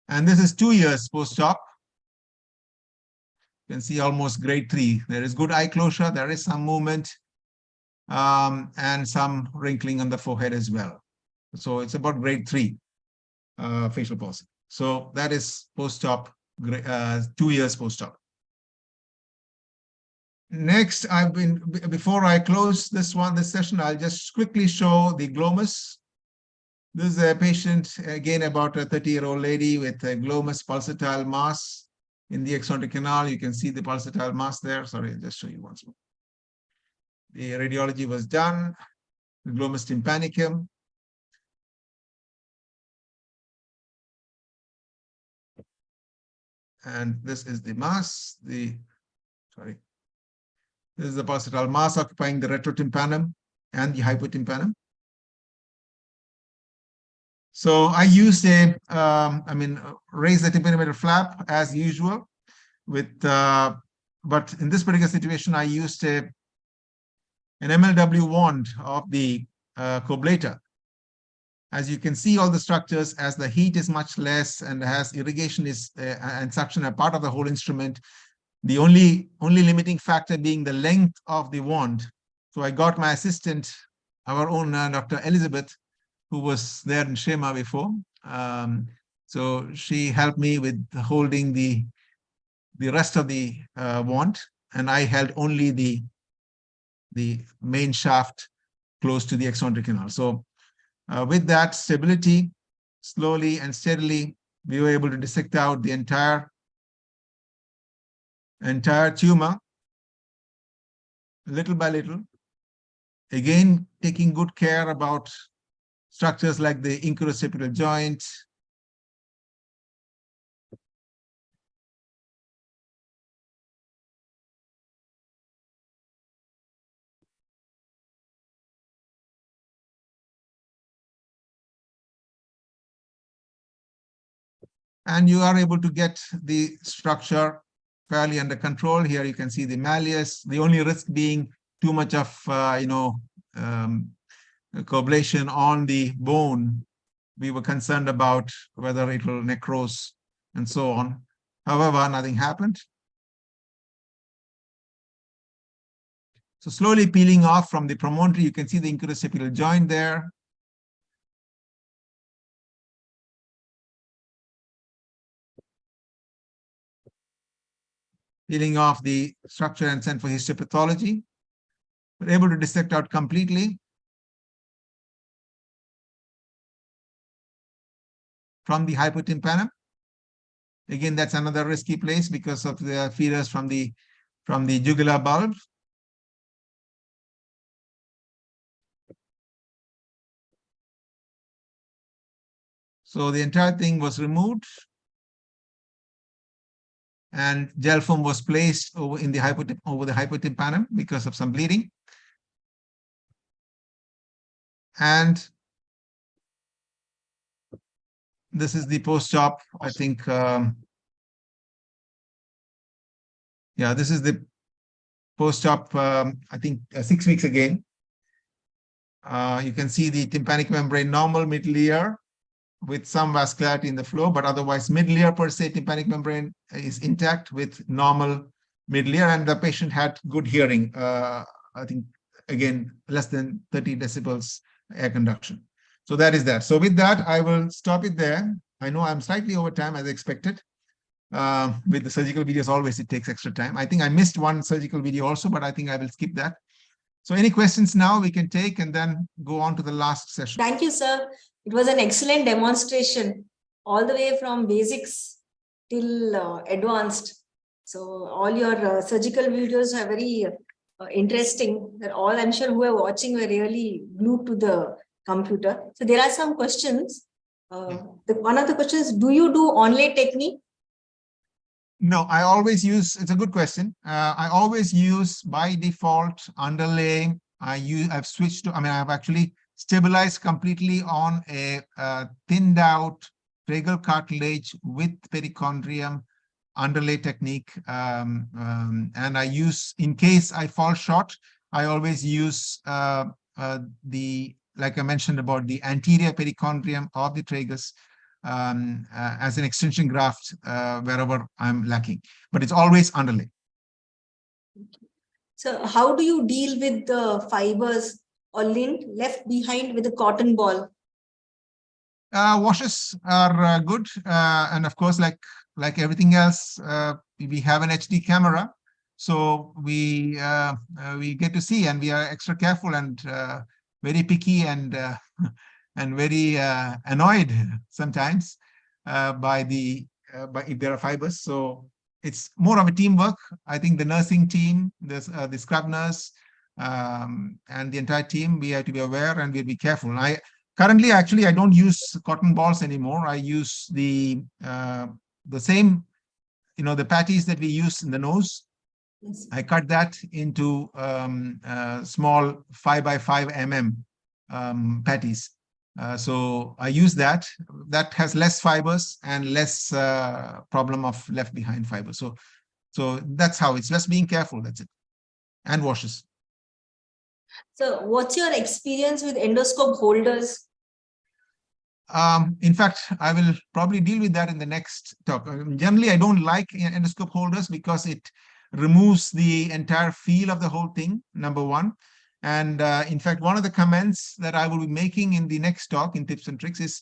And this is 2 years post-op. You can see almost grade 3. There is good eye closure. There is some movement and some wrinkling on the forehead as well. So it's about grade 3 facial palsy. So that is post-op, 2 years post-op. Next, before I close this session, I'll just quickly show the glomus. This is a patient, again, about a 30-year-old lady with a glomus pulsatile mass in the extrinsic canal. You can see the pulsatile mass there. Sorry, I'll just show you once more. The radiology was done, the glomus tympanicum. And this is the mass, this is the pulsatile mass occupying the retrotympanum and the hypotympanum. So I used raise the tympanometer flap as usual but in this particular situation, I used an MLW wand of the coblator. As you can see, all the structures, as the heat is much less and as irrigation and suction are part of the whole instrument, the only limiting factor being the length of the wand. So I got my assistant, our own Dr. Elizabeth, who was there in Shema before. So she helped me with holding the rest of the wand, and I held only the main shaft close to the extrinsic canal. So with that stability, slowly and steadily, we were able to dissect out the entire tumor little by little. Again, taking good care about structures like the incuroseptal joint, and you are able to get the structure fairly under control. Here you can see the malleus, the only risk being too much of, coagulation on the bone. We were concerned about whether it will necrose and so on. However, nothing happened. So slowly peeling off from the promontory, you can see the incuroseptal joint there. Peeling off the structure and sent for histopathology. We're able to dissect out completely from the hypotympanum. Again, that's another risky place because of the feeders from the jugular bulb. So the entire thing was removed, and gel foam was placed over the hypotympanum because of some bleeding. And this is the post-op, I think. This is the post-op, I think 6 weeks again. You can see the tympanic membrane normal, middle ear with some vascularity in the flow, but otherwise middle ear per se, tympanic membrane is intact with normal middle ear, and the patient had good hearing. I think, again, less than 30 decibels air conduction. So that is that. So with that, I will stop it there. I know I'm slightly over time as expected. With the surgical videos, always it takes extra time. I think I missed one surgical video also, but I think I will skip that. So any questions now we can take and then go on to the last session. Thank you, sir. It was an excellent demonstration, all the way from basics till advanced. So all your surgical videos are very interesting. That all, I'm sure, who are watching were really glued to the computer. So there are some questions. One of the questions: do you do onlay technique? No, I always use. It's a good question. I always use by default underlay. I've switched to. I've actually stabilized completely on a thinned out tragal cartilage with perichondrium underlay technique. And I use, in case I fall short, I always use like I mentioned about the anterior perichondrium of the tragus as an extension graft wherever I'm lacking, but it's always underlay. So how do you deal with the fibers or lint left behind with a cotton ball? Washes are good, and of course, like everything else, we have an HD camera, so we get to see, and we are extra careful and very picky and very annoyed sometimes by if there are fibers. So it's more of a teamwork. I think the nursing team, the scrub nurse, and the entire team, we have to be aware and we'll be careful. Currently, actually, I don't use cotton balls anymore. I use the same, the patties that we use in the nose. Yes. I cut that into small 5 by 5 mm patties. So I use that. That has less fibers and less problem of left behind fibers. So that's how it's just being careful. That's it. And washes. So what's your experience with endoscope holders? In fact, I will probably deal with that in the next talk. Generally, I don't like endoscope holders because it removes the entire feel of the whole thing, number one. And in fact, one of the comments that I will be making in the next talk in tips and tricks is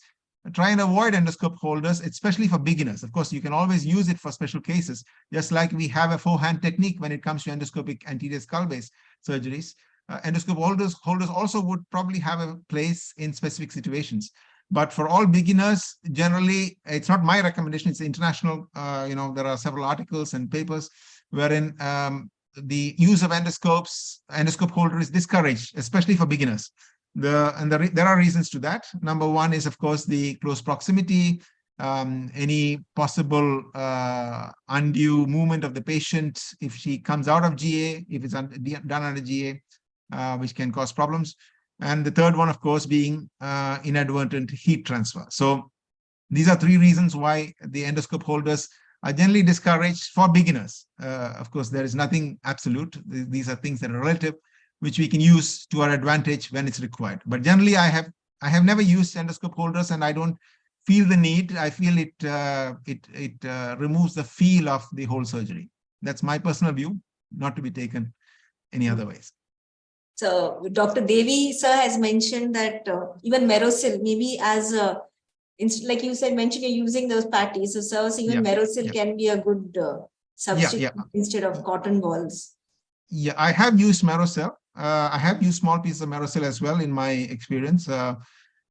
try and avoid endoscope holders, especially for beginners. Of course, you can always use it for special cases, just like we have a forehand technique when it comes to endoscopic anterior skull base surgeries. Endoscope holders also would probably have a place in specific situations. But for all beginners, generally, it's not my recommendation. It's international. There are several articles and papers wherein the use of endoscope holder is discouraged, especially for beginners. There are reasons to that. Number one is, of course, the close proximity, any possible undue movement of the patient if she comes out of GA, if it's done under GA, which can cause problems. And the third one, of course, being inadvertent heat transfer. So these are three reasons why the endoscope holders are generally discouraged for beginners. Of course, there is nothing absolute. These are things that are relative, which we can use to our advantage when it's required. But generally, I have never used endoscope holders, and I don't feel the need. I feel it removes the feel of the whole surgery. That's my personal view, not to be taken any other ways. So Dr. Devi sir has mentioned that even Merosil, maybe as like you said, mentioned you're using those patties. So sir, even Merosil can be a good substitute instead of cotton balls. Yeah, I have used Merosil. I have used small pieces of Merosil as well in my experience,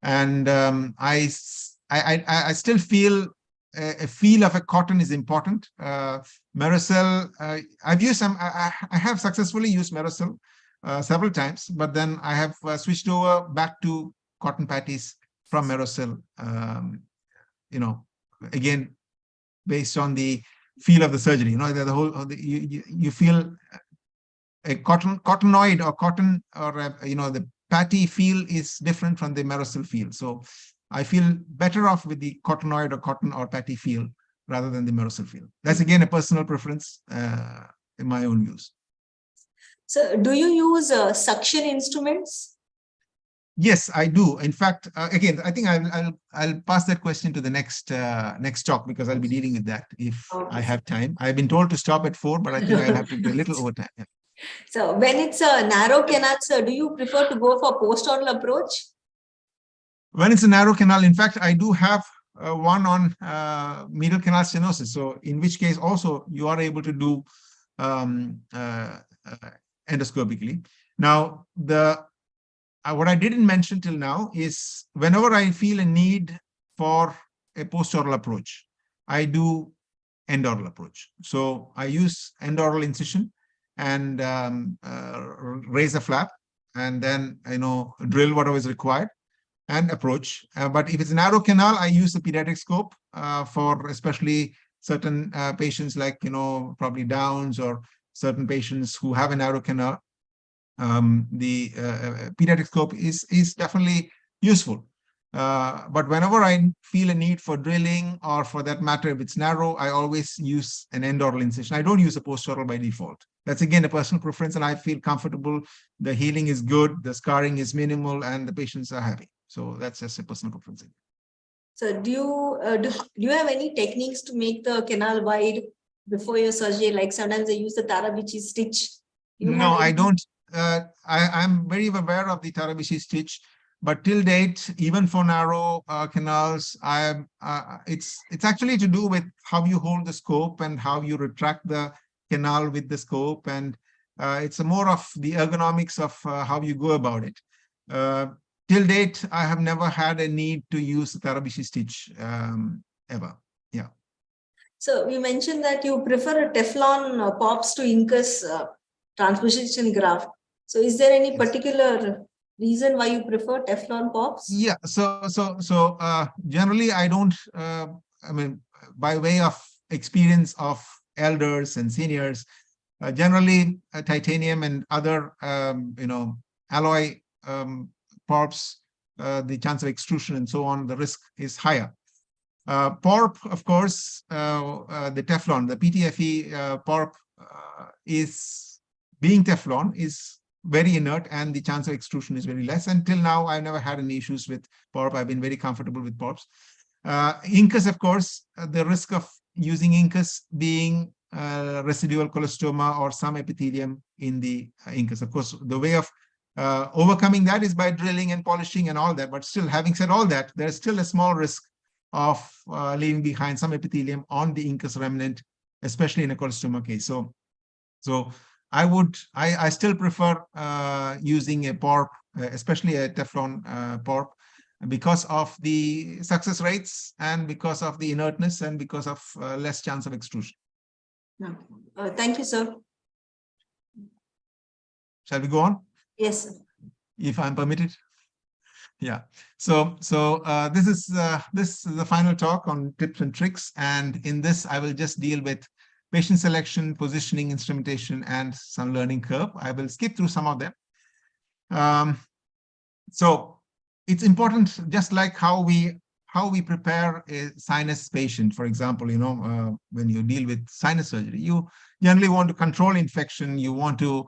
and I still feel a feel of a cotton is important. Merosil, I've used some. I have successfully used Merosil several times, but then I have switched over back to cotton patties from Merosil. Again, based on the feel of the surgery. The whole you feel a cottonoid or cotton or the patty feel is different from the Merosil feel. So I feel better off with the cottonoid or cotton or patty feel rather than the Merosil feel. That's again a personal preference in my own views. So do you use suction instruments? Yes, I do. In fact, again, I think I'll pass that question to the next talk, because I'll be dealing with that if I have time. I've been told to stop at 4, but I think I'll have to do a little overtime. Yeah. So when it's a narrow canal, sir, do you prefer to go for post-oral approach? When it's a narrow canal, in fact, I do have one on medial canal stenosis. So in which case also you are able to do endoscopically. Now, what I didn't mention till now is whenever I feel a need for a post-oral approach, I do end-oral approach. So I use end-oral incision and raise a flap, and then drill whatever is required and approach. But if it's a narrow canal, I use the pediatric scope for especially certain patients like probably Downs or certain patients who have a narrow canal. The pediatric scope is definitely useful. But whenever I feel a need for drilling, or for that matter, if it's narrow, I always use an end-oral incision. I don't use a post-oral by default. That's again a personal preference, and I feel comfortable. The healing is good, the scarring is minimal, and the patients are happy. So that's just a personal preference. So do you have any techniques to make the canal wide before your surgery? Like sometimes they use the Tarabichi stitch. No, I don't. I'm very aware of the Tarabichi stitch, but till date, even for narrow canals, it's actually to do with how you hold the scope and how you retract the canal with the scope, and it's more of the ergonomics of how you go about it. Till date, I have never had a need to use the Tarabichi stitch ever. Yeah. So you mentioned that you prefer Teflon pops to Incus transposition graft. So is there any particular reason why you prefer Teflon pops? Yeah. So generally, I don't. I mean, by way of experience of elders and seniors, generally titanium and other alloy PORPs, the chance of extrusion and so on, the risk is higher. PORP, of course, the Teflon, the PTFE PORP is being Teflon is very inert, and the chance of extrusion is very less. Until now, I've never had any issues with PORP. I've been very comfortable with PORPs. Incus, of course, the risk of using Incus being residual cholestoma or some epithelium in the Incus. Of course, the way of overcoming that is by drilling and polishing and all that. But still, having said all that, there's still a small risk of leaving behind some epithelium on the Incus remnant, especially in a cholestoma case. So I still prefer using a PORP, especially a Teflon PORP, because of the success rates and because of the inertness and because of less chance of extrusion. Thank you, sir. Shall we go on? Yes, sir. If I'm permitted. Yeah. So this is the final talk on tips and tricks. And in this, I will just deal with patient selection, positioning, instrumentation, and some learning curve. I will skip through some of them. So it's important, just like how we prepare a sinus patient, for example, when you deal with sinus surgery, you generally want to control infection, you want to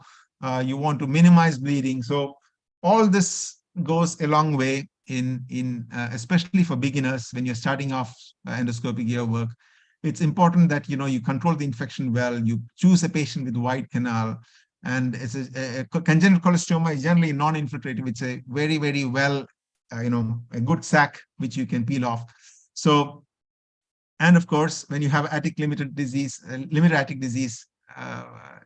minimize bleeding. So all this goes a long way in especially for beginners when you're starting off endoscopic ear work. It's important that you control the infection well. You choose a patient with wide canal, and it's a congenital cholestoma is generally non-infiltrative. It's a very, very well, a good sac which you can peel off. So, and of course, when you have attic limited attic disease,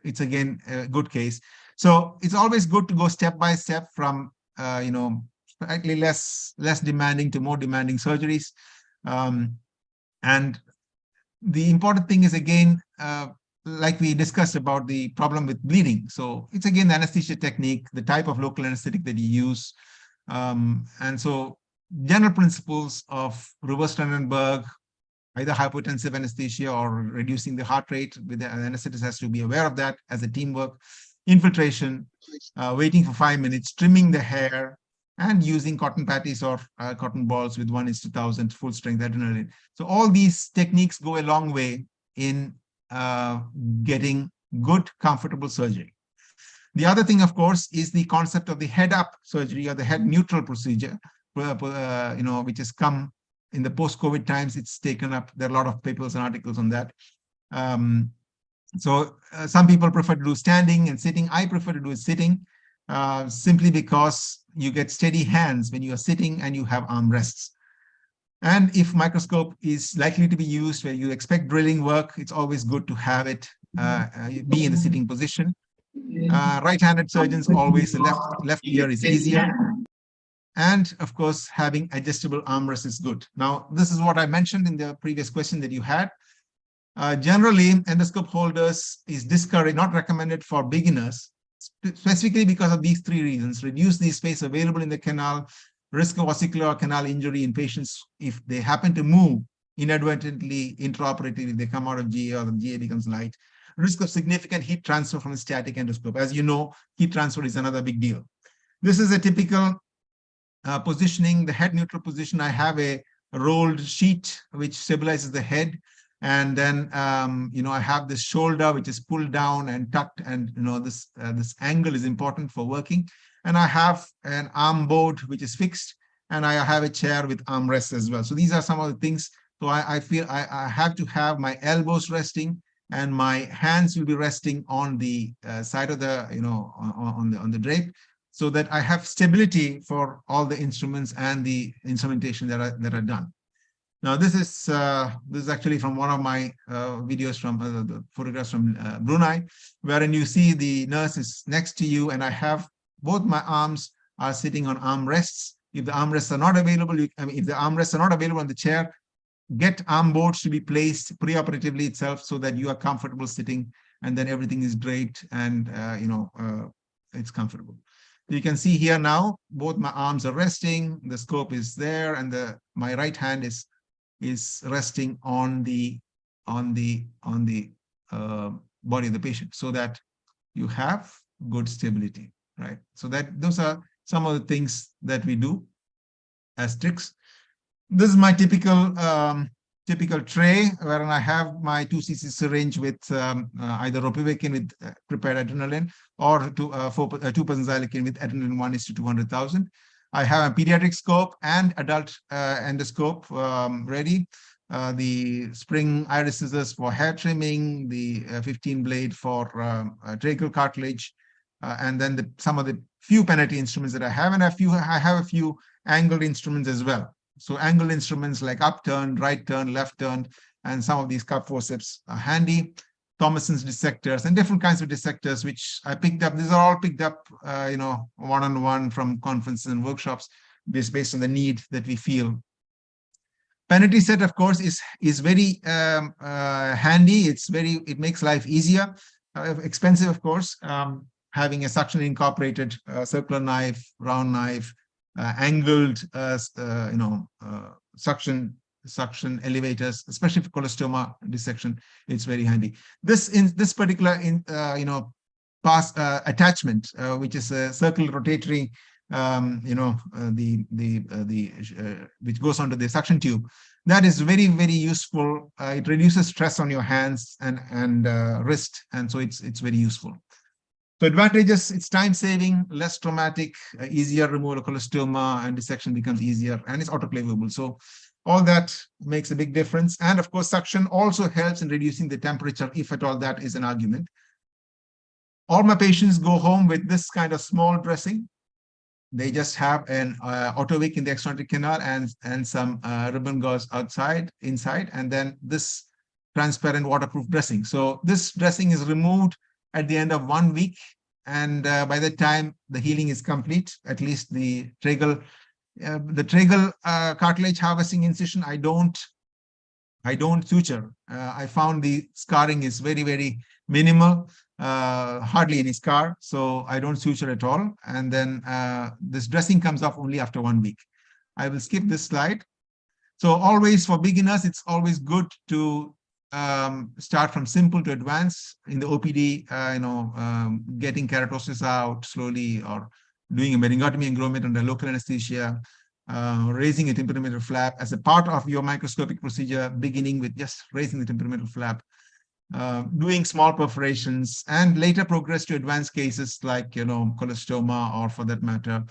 it's again a good case. So it's always good to go step by step from slightly less demanding to more demanding surgeries. And the important thing is, again, like we discussed about the problem with bleeding. So it's again the anesthesia technique, the type of local anesthetic that you use. And so general principles of reverse Trendelenburg, either hypotensive anesthesia or reducing the heart rate, with the anesthetist has to be aware of that as a teamwork. Infiltration, waiting for 5 minutes, trimming the hair, and using cotton patties or cotton balls with 1:1000 full strength adrenaline. So all these techniques go a long way in getting good, comfortable surgery. The other thing, of course, is the concept of the head up surgery or the head neutral procedure, which has come in the post-COVID times. It's taken up. There are a lot of papers and articles on that. So some people prefer to do standing and sitting. I prefer to do it sitting, simply because you get steady hands when you are sitting and you have arm rests. And if microscope is likely to be used where you expect drilling work, it's always good to have it be in the sitting position. Right-handed surgeons always, the left ear is easier. And of course, having adjustable armrest is good. Now, this is what I mentioned in the previous question that you had. Generally, endoscope holders is discouraged, not recommended for beginners, specifically because of these three reasons: reduce the space available in the canal, risk of ossicular canal injury in patients if they happen to move inadvertently intraoperatively, they come out of GA or the GA becomes light, risk of significant heat transfer from a static endoscope. As you know, heat transfer is another big deal. This is a typical positioning, the head neutral position. I have a rolled sheet which stabilizes the head. And then, I have this shoulder which is pulled down and tucked, and this angle is important for working. And I have an arm board which is fixed, and I have a chair with armrests as well. So these are some of the things. So I feel I have to have my elbows resting, and my hands will be resting on the side of the on the drape, so that I have stability for all the instruments and the instrumentation that are done. Now, this is actually from one of my videos from the photographs from Brunei, wherein you see the nurse is next to you, and I have both my arms are sitting on armrests. If the armrests are not available, if the armrests are not available on the chair, get arm boards to be placed preoperatively itself so that you are comfortable sitting, and then everything is draped and it's comfortable. You can see here now, both my arms are resting, the scope is there, and my right hand is resting on the body of the patient, so that you have good stability, right? So those are some of the things that we do as tricks. This is my typical tray, wherein I have my 2cc syringe with either ropivacaine with prepared adrenaline, or 2% xylocaine with adrenaline 1:200,000. I have a pediatric scope and adult endoscope ready. The spring iris scissors for hair trimming, the 15 blade for tracheal cartilage, and then some of the few penalty instruments that I have, and I have a few angled instruments as well. So angled instruments like upturn, right turn, left turn, and some of these cup forceps are handy. Thomason's dissectors and different kinds of dissectors, which I picked up. These are all picked up, one-on-one from conferences and workshops, based on the need that we feel. Penalty set, of course, is very handy. It makes life easier. Expensive, of course. having a suction incorporated circular knife, round knife, angled, suction elevators, especially for colostoma dissection, it's very handy. This particular attachment, which is a circular rotatory, which goes onto the suction tube, that is very, very useful. It reduces stress on your hands and wrist, and so it's very useful. So advantages: it's time saving, less traumatic, easier removal of colostoma, and dissection becomes easier, and it's autoclavable. So all that makes a big difference. And of course, suction also helps in reducing the temperature, if at all that is an argument. All my patients go home with this kind of small dressing. They just have an autowick in the extrinsic canal and some ribbon gauze inside, and then this transparent waterproof dressing. So this dressing is removed at the end of 1 week, and by the time the healing is complete, at least the tragal cartilage harvesting incision, I don't suture. I found the scarring is very, very minimal, hardly any scar, so I don't suture at all. And then this dressing comes off only after 1 week. I will skip this slide. So always for beginners, it's always good to start from simple to advanced. In the OPD, getting keratosis out slowly, or doing a meningotomy and grommet under local anesthesia, raising a temporometer flap as a part of your microscopic procedure, beginning with just raising the temporometer flap, doing small perforations, and later progress to advanced cases like, colostoma, or for that matter,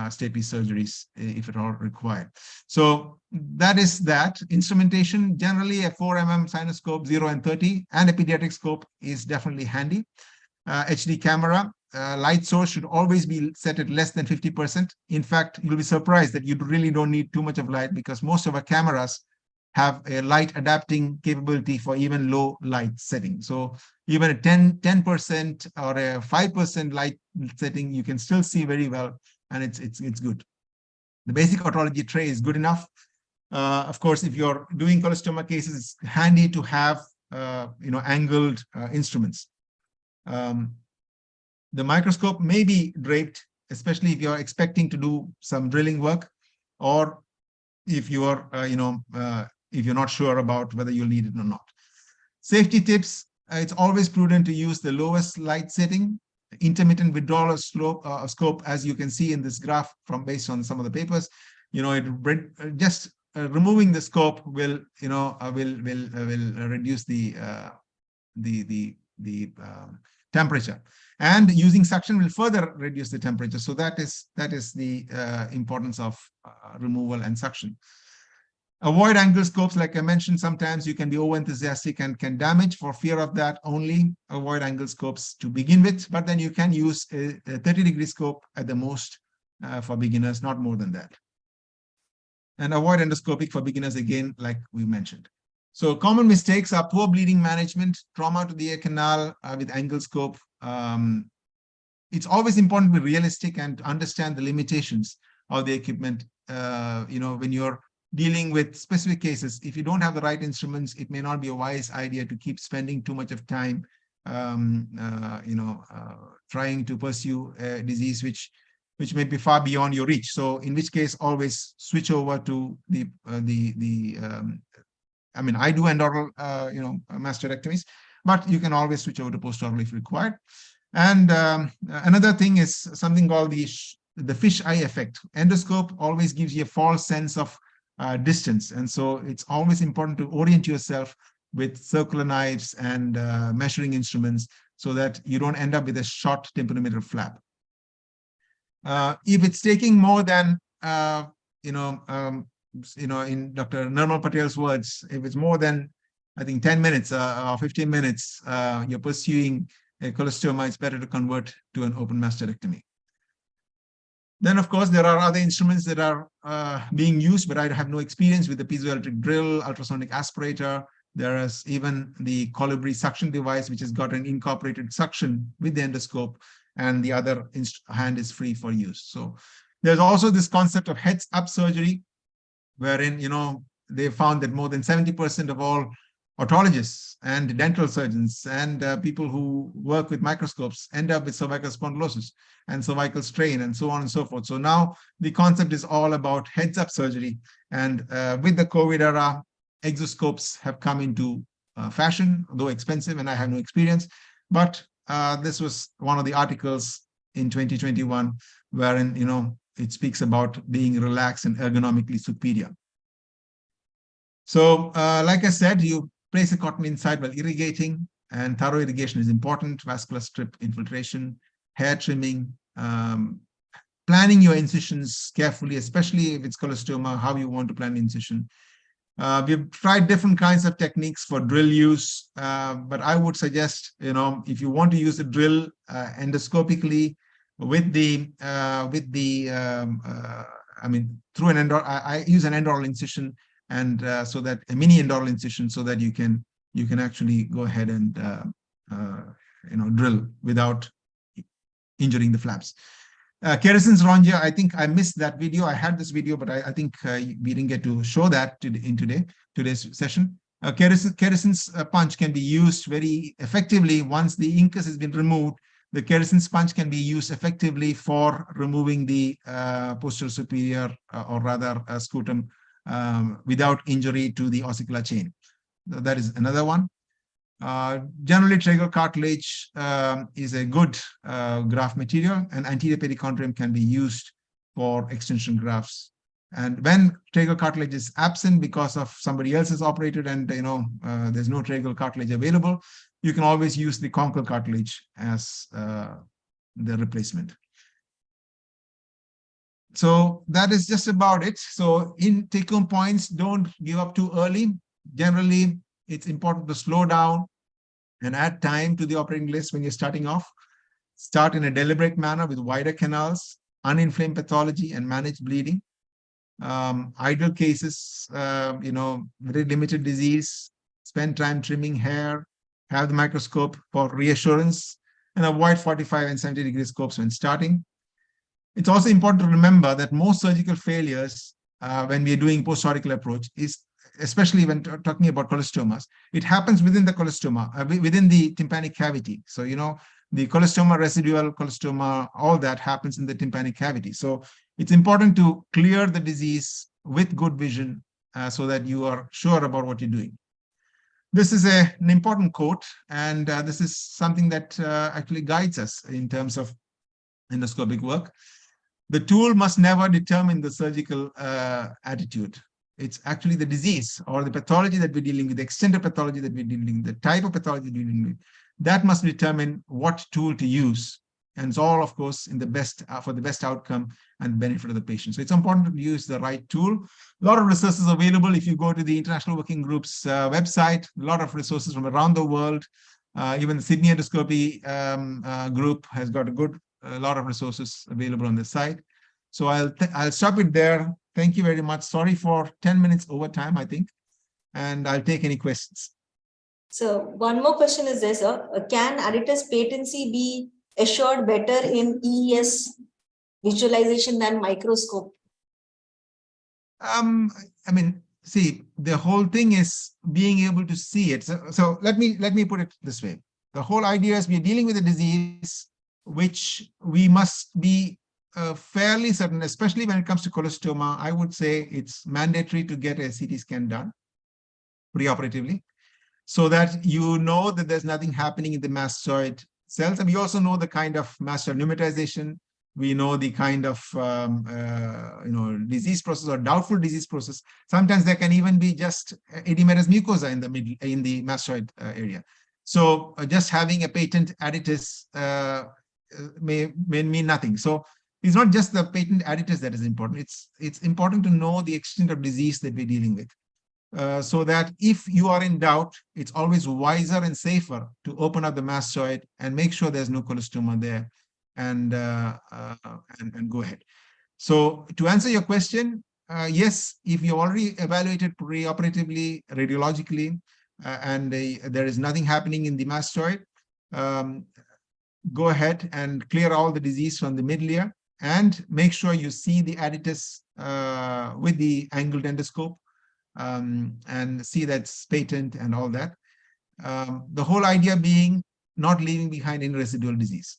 stapes surgeries, if at all required. So that is that. Instrumentation, generally a 4 mm sinoscope, 0 and 30, and a pediatric scope is definitely handy. HD camera, light source should always be set at less than 50%. In fact, you'll be surprised that you really don't need too much of light, because most of our cameras have a light adapting capability for even low light setting. So even a 10% or a 5% light setting, you can still see very well, and it's good. The basic otology tray is good enough. Of course, if you're doing colostoma cases, it's handy to have angled instruments. The microscope may be draped, especially if you're expecting to do some drilling work, or if you are if you're not sure about whether you'll need it or not. Safety tips: it's always prudent to use the lowest light setting. Intermittent withdrawal of scope, as you can see in this graph based on some of the papers, removing the scope will reduce the temperature, and using suction will further reduce the temperature. So that is the importance of removal and suction. Avoid angle scopes. Like I mentioned, sometimes you can be over-enthusiastic and can damage. For fear of that, only avoid angle scopes to begin with, but then you can use a 30-degree scope at the most for beginners, not more than that. And avoid endoscopic for beginners, again, like we mentioned. So common mistakes are poor bleeding management, trauma to the ear canal with angle scope. It's always important to be realistic and understand the limitations of the equipment. When you're dealing with specific cases, if you don't have the right instruments, it may not be a wise idea to keep spending too much of time, trying to pursue a disease which may be far beyond your reach. So in which case, always switch over to I do endoral, mastoidectomies, but you can always switch over to post-oral if required. And another thing is something called the fish eye effect. Endoscope always gives you a false sense of distance, and so it's always important to orient yourself with circular knives and measuring instruments, so that you don't end up with a short temporometer flap. If it's taking more than in Dr. Nirmal Patel's words, if it's more than, I think, 10 minutes or 15 minutes, you're pursuing a colostoma, it's better to convert to an open mastoidectomy. Then, of course, there are other instruments that are being used, but I have no experience with the piezoelectric drill, ultrasonic aspirator. There is even the colibri suction device, which has got an incorporated suction with the endoscope, and the other hand is free for use. So there's also this concept of heads up surgery, wherein, they found that more than 70% of all otologists and dental surgeons and people who work with microscopes end up with cervical spondylosis and cervical strain and so on and so forth. So now the concept is all about heads-up surgery. And with the COVID era, exoscopes have come into fashion, though expensive, and I have no experience. But this was one of the articles in 2021 wherein, it speaks about being relaxed and ergonomically superior. So like I said, you place a cotton inside while irrigating, and thorough irrigation is important. Vascular strip infiltration, hair trimming, planning your incisions carefully, especially if it's colostoma, how you want to plan the incision. We've tried different kinds of techniques for drill use, but I would suggest, if you want to use the drill endoscopically with the, through an I use an endoral incision, and so that a mini endoral incision, so that you can actually go ahead and drill without injuring the flaps. Keresins rhongia, I think I missed that video. I had this video, but I think we didn't get to show that in today's session. Keresins punch can be used very effectively once the incus has been removed. The Keresins punch can be used effectively for removing the posterior superior, or rather scutum, without injury to the ossicular chain. That is another one. Generally, tragal cartilage is a good graft material, and anterior perichondrium can be used for extension grafts. And when tragal cartilage is absent because of somebody else has operated and there's no tragal cartilage available, you can always use the conchal cartilage as the replacement. So that is just about it. So in take-home points, don't give up too early. Generally, it's important to slow down and add time to the operating list when you're starting off. Start in a deliberate manner with wider canals, uninflamed pathology, and manage bleeding. Ideal cases, very limited disease, spend time trimming hair, have the microscope for reassurance, and avoid 45 and 70-degree scopes when starting. It's also important to remember that most surgical failures when we are doing post-auricular approach is, especially when talking about colostomas, it happens within the colostoma, within the tympanic cavity. So, the colostoma, residual colostoma, all that happens in the tympanic cavity. So it's important to clear the disease with good vision so that you are sure about what you're doing. This is an important quote, and this is something that actually guides us in terms of endoscopic work. The tool must never determine the surgical attitude. It's actually the disease or the pathology that we're dealing with, the extent of pathology that we're dealing with, the type of pathology we're dealing with. That must determine what tool to use. And it's all, of course, in the best for the best outcome and benefit of the patient. So it's important to use the right tool. A lot of resources available if you go to the International Working Group's website. A lot of resources from around the world. Even the Sydney Endoscopy group has got a lot of resources available on the site. So I'll stop it there. Thank you very much. Sorry for 10 minutes over time, I think. And I'll take any questions. So one more question is this, sir. Can additus patency be assured better in EES visualization than microscope? See, the whole thing is being able to see it. So let me put it this way. The whole idea is we're dealing with a disease which we must be fairly certain, especially when it comes to colostoma. I would say it's mandatory to get a CT scan done preoperatively, so that you know that there's nothing happening in the mastoid cells. And we also know the kind of mastoid pneumatization. We know the kind of disease process or doubtful disease process. Sometimes there can even be just edematous mucosa in the mastoid area. So just having a patent additus may mean nothing. So it's not just the patent additus that is important. It's important to know the extent of disease that we're dealing with. So that if you are in doubt, it's always wiser and safer to open up the mastoid and make sure there's no colostoma there, and go ahead. So to answer your question, yes, if you already evaluated preoperatively, radiologically, and there is nothing happening in the mastoid, go ahead and clear all the disease from the middle ear and make sure you see the additus with the angled endoscope. and see that's patent and all that. The whole idea being not leaving behind any residual disease.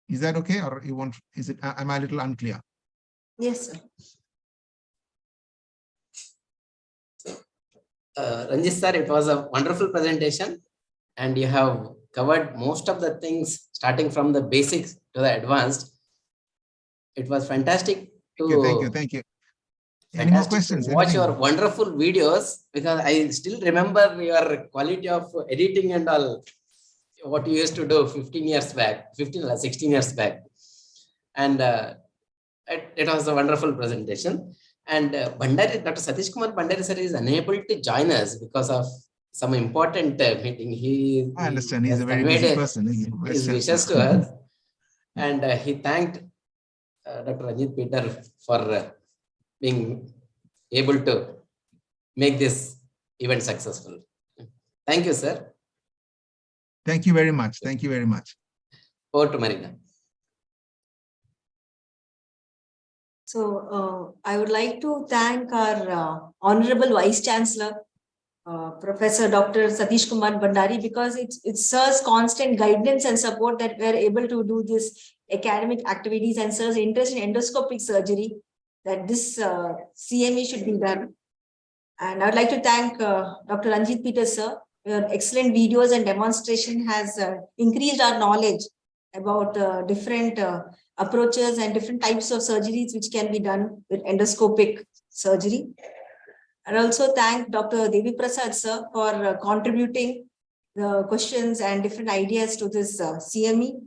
Is that okay, or you want? Is it? Am I a little unclear? Yes, sir. Ranjit sir, it was a wonderful presentation, and you have covered most of the things, starting from the basics to the advanced. It was fantastic to Thank you. Any more questions? watch Anything? your wonderful videos, because I still remember your quality of editing and all, what you used to do 15 years back, 15 or 16 years back. And it was a wonderful presentation. And Bandari, Dr. Satish Kumar Bandari sir is unable to join us because of some important meeting. I understand. He's has a very conveyed busy person. his wishes to us. And he thanked Dr. Ranjit Peter for being able to make this event successful. Thank you, sir. Thank you very much. Thank you very much. Over to Marina. So I would like to thank our Honorable Vice Chancellor, Professor Dr. Satish Kumar Bandari, because it's Sir's constant guidance and support that we're able to do this academic activities, and Sir's interest in endoscopic surgery, that this CME should be done. And I'd like to thank Dr. Ranjit Peter sir. Your excellent videos and demonstration has increased our knowledge about different approaches and different types of surgeries which can be done with endoscopic surgery. And also thank Dr. Devi Prasad sir for contributing the questions and different ideas to this CME.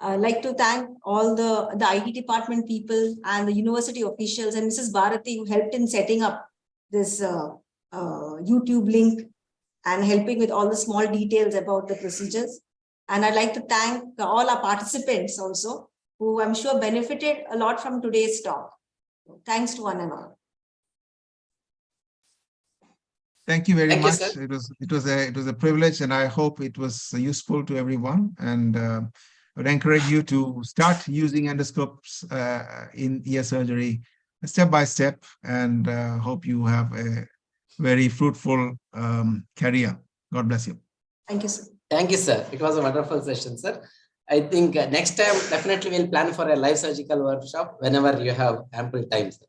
I'd like to thank all the IT department people and the university officials and Mrs. Bharati, who helped in setting up this YouTube link and helping with all the small details about the procedures. And I'd like to thank all our participants also, who I'm sure benefited a lot from today's talk. Thanks to one and all. Thank you very much. Sir. It was a privilege, and I hope it was useful to everyone. And I would encourage you to start using endoscopes in ear surgery step by step, and hope you have a very fruitful career. God bless you. Thank you, sir. Thank you, sir. It was a wonderful session, sir. I think next time definitely we'll plan for a live surgical workshop whenever you have ample time, sir.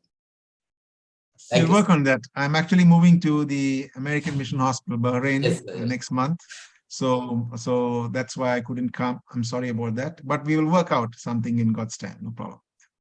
We'll work on that. I'm actually moving to the American Mission Hospital, Bahrain, Yes, next month. So that's why I couldn't come. I'm sorry about that. But we will work out something in God's time. No problem.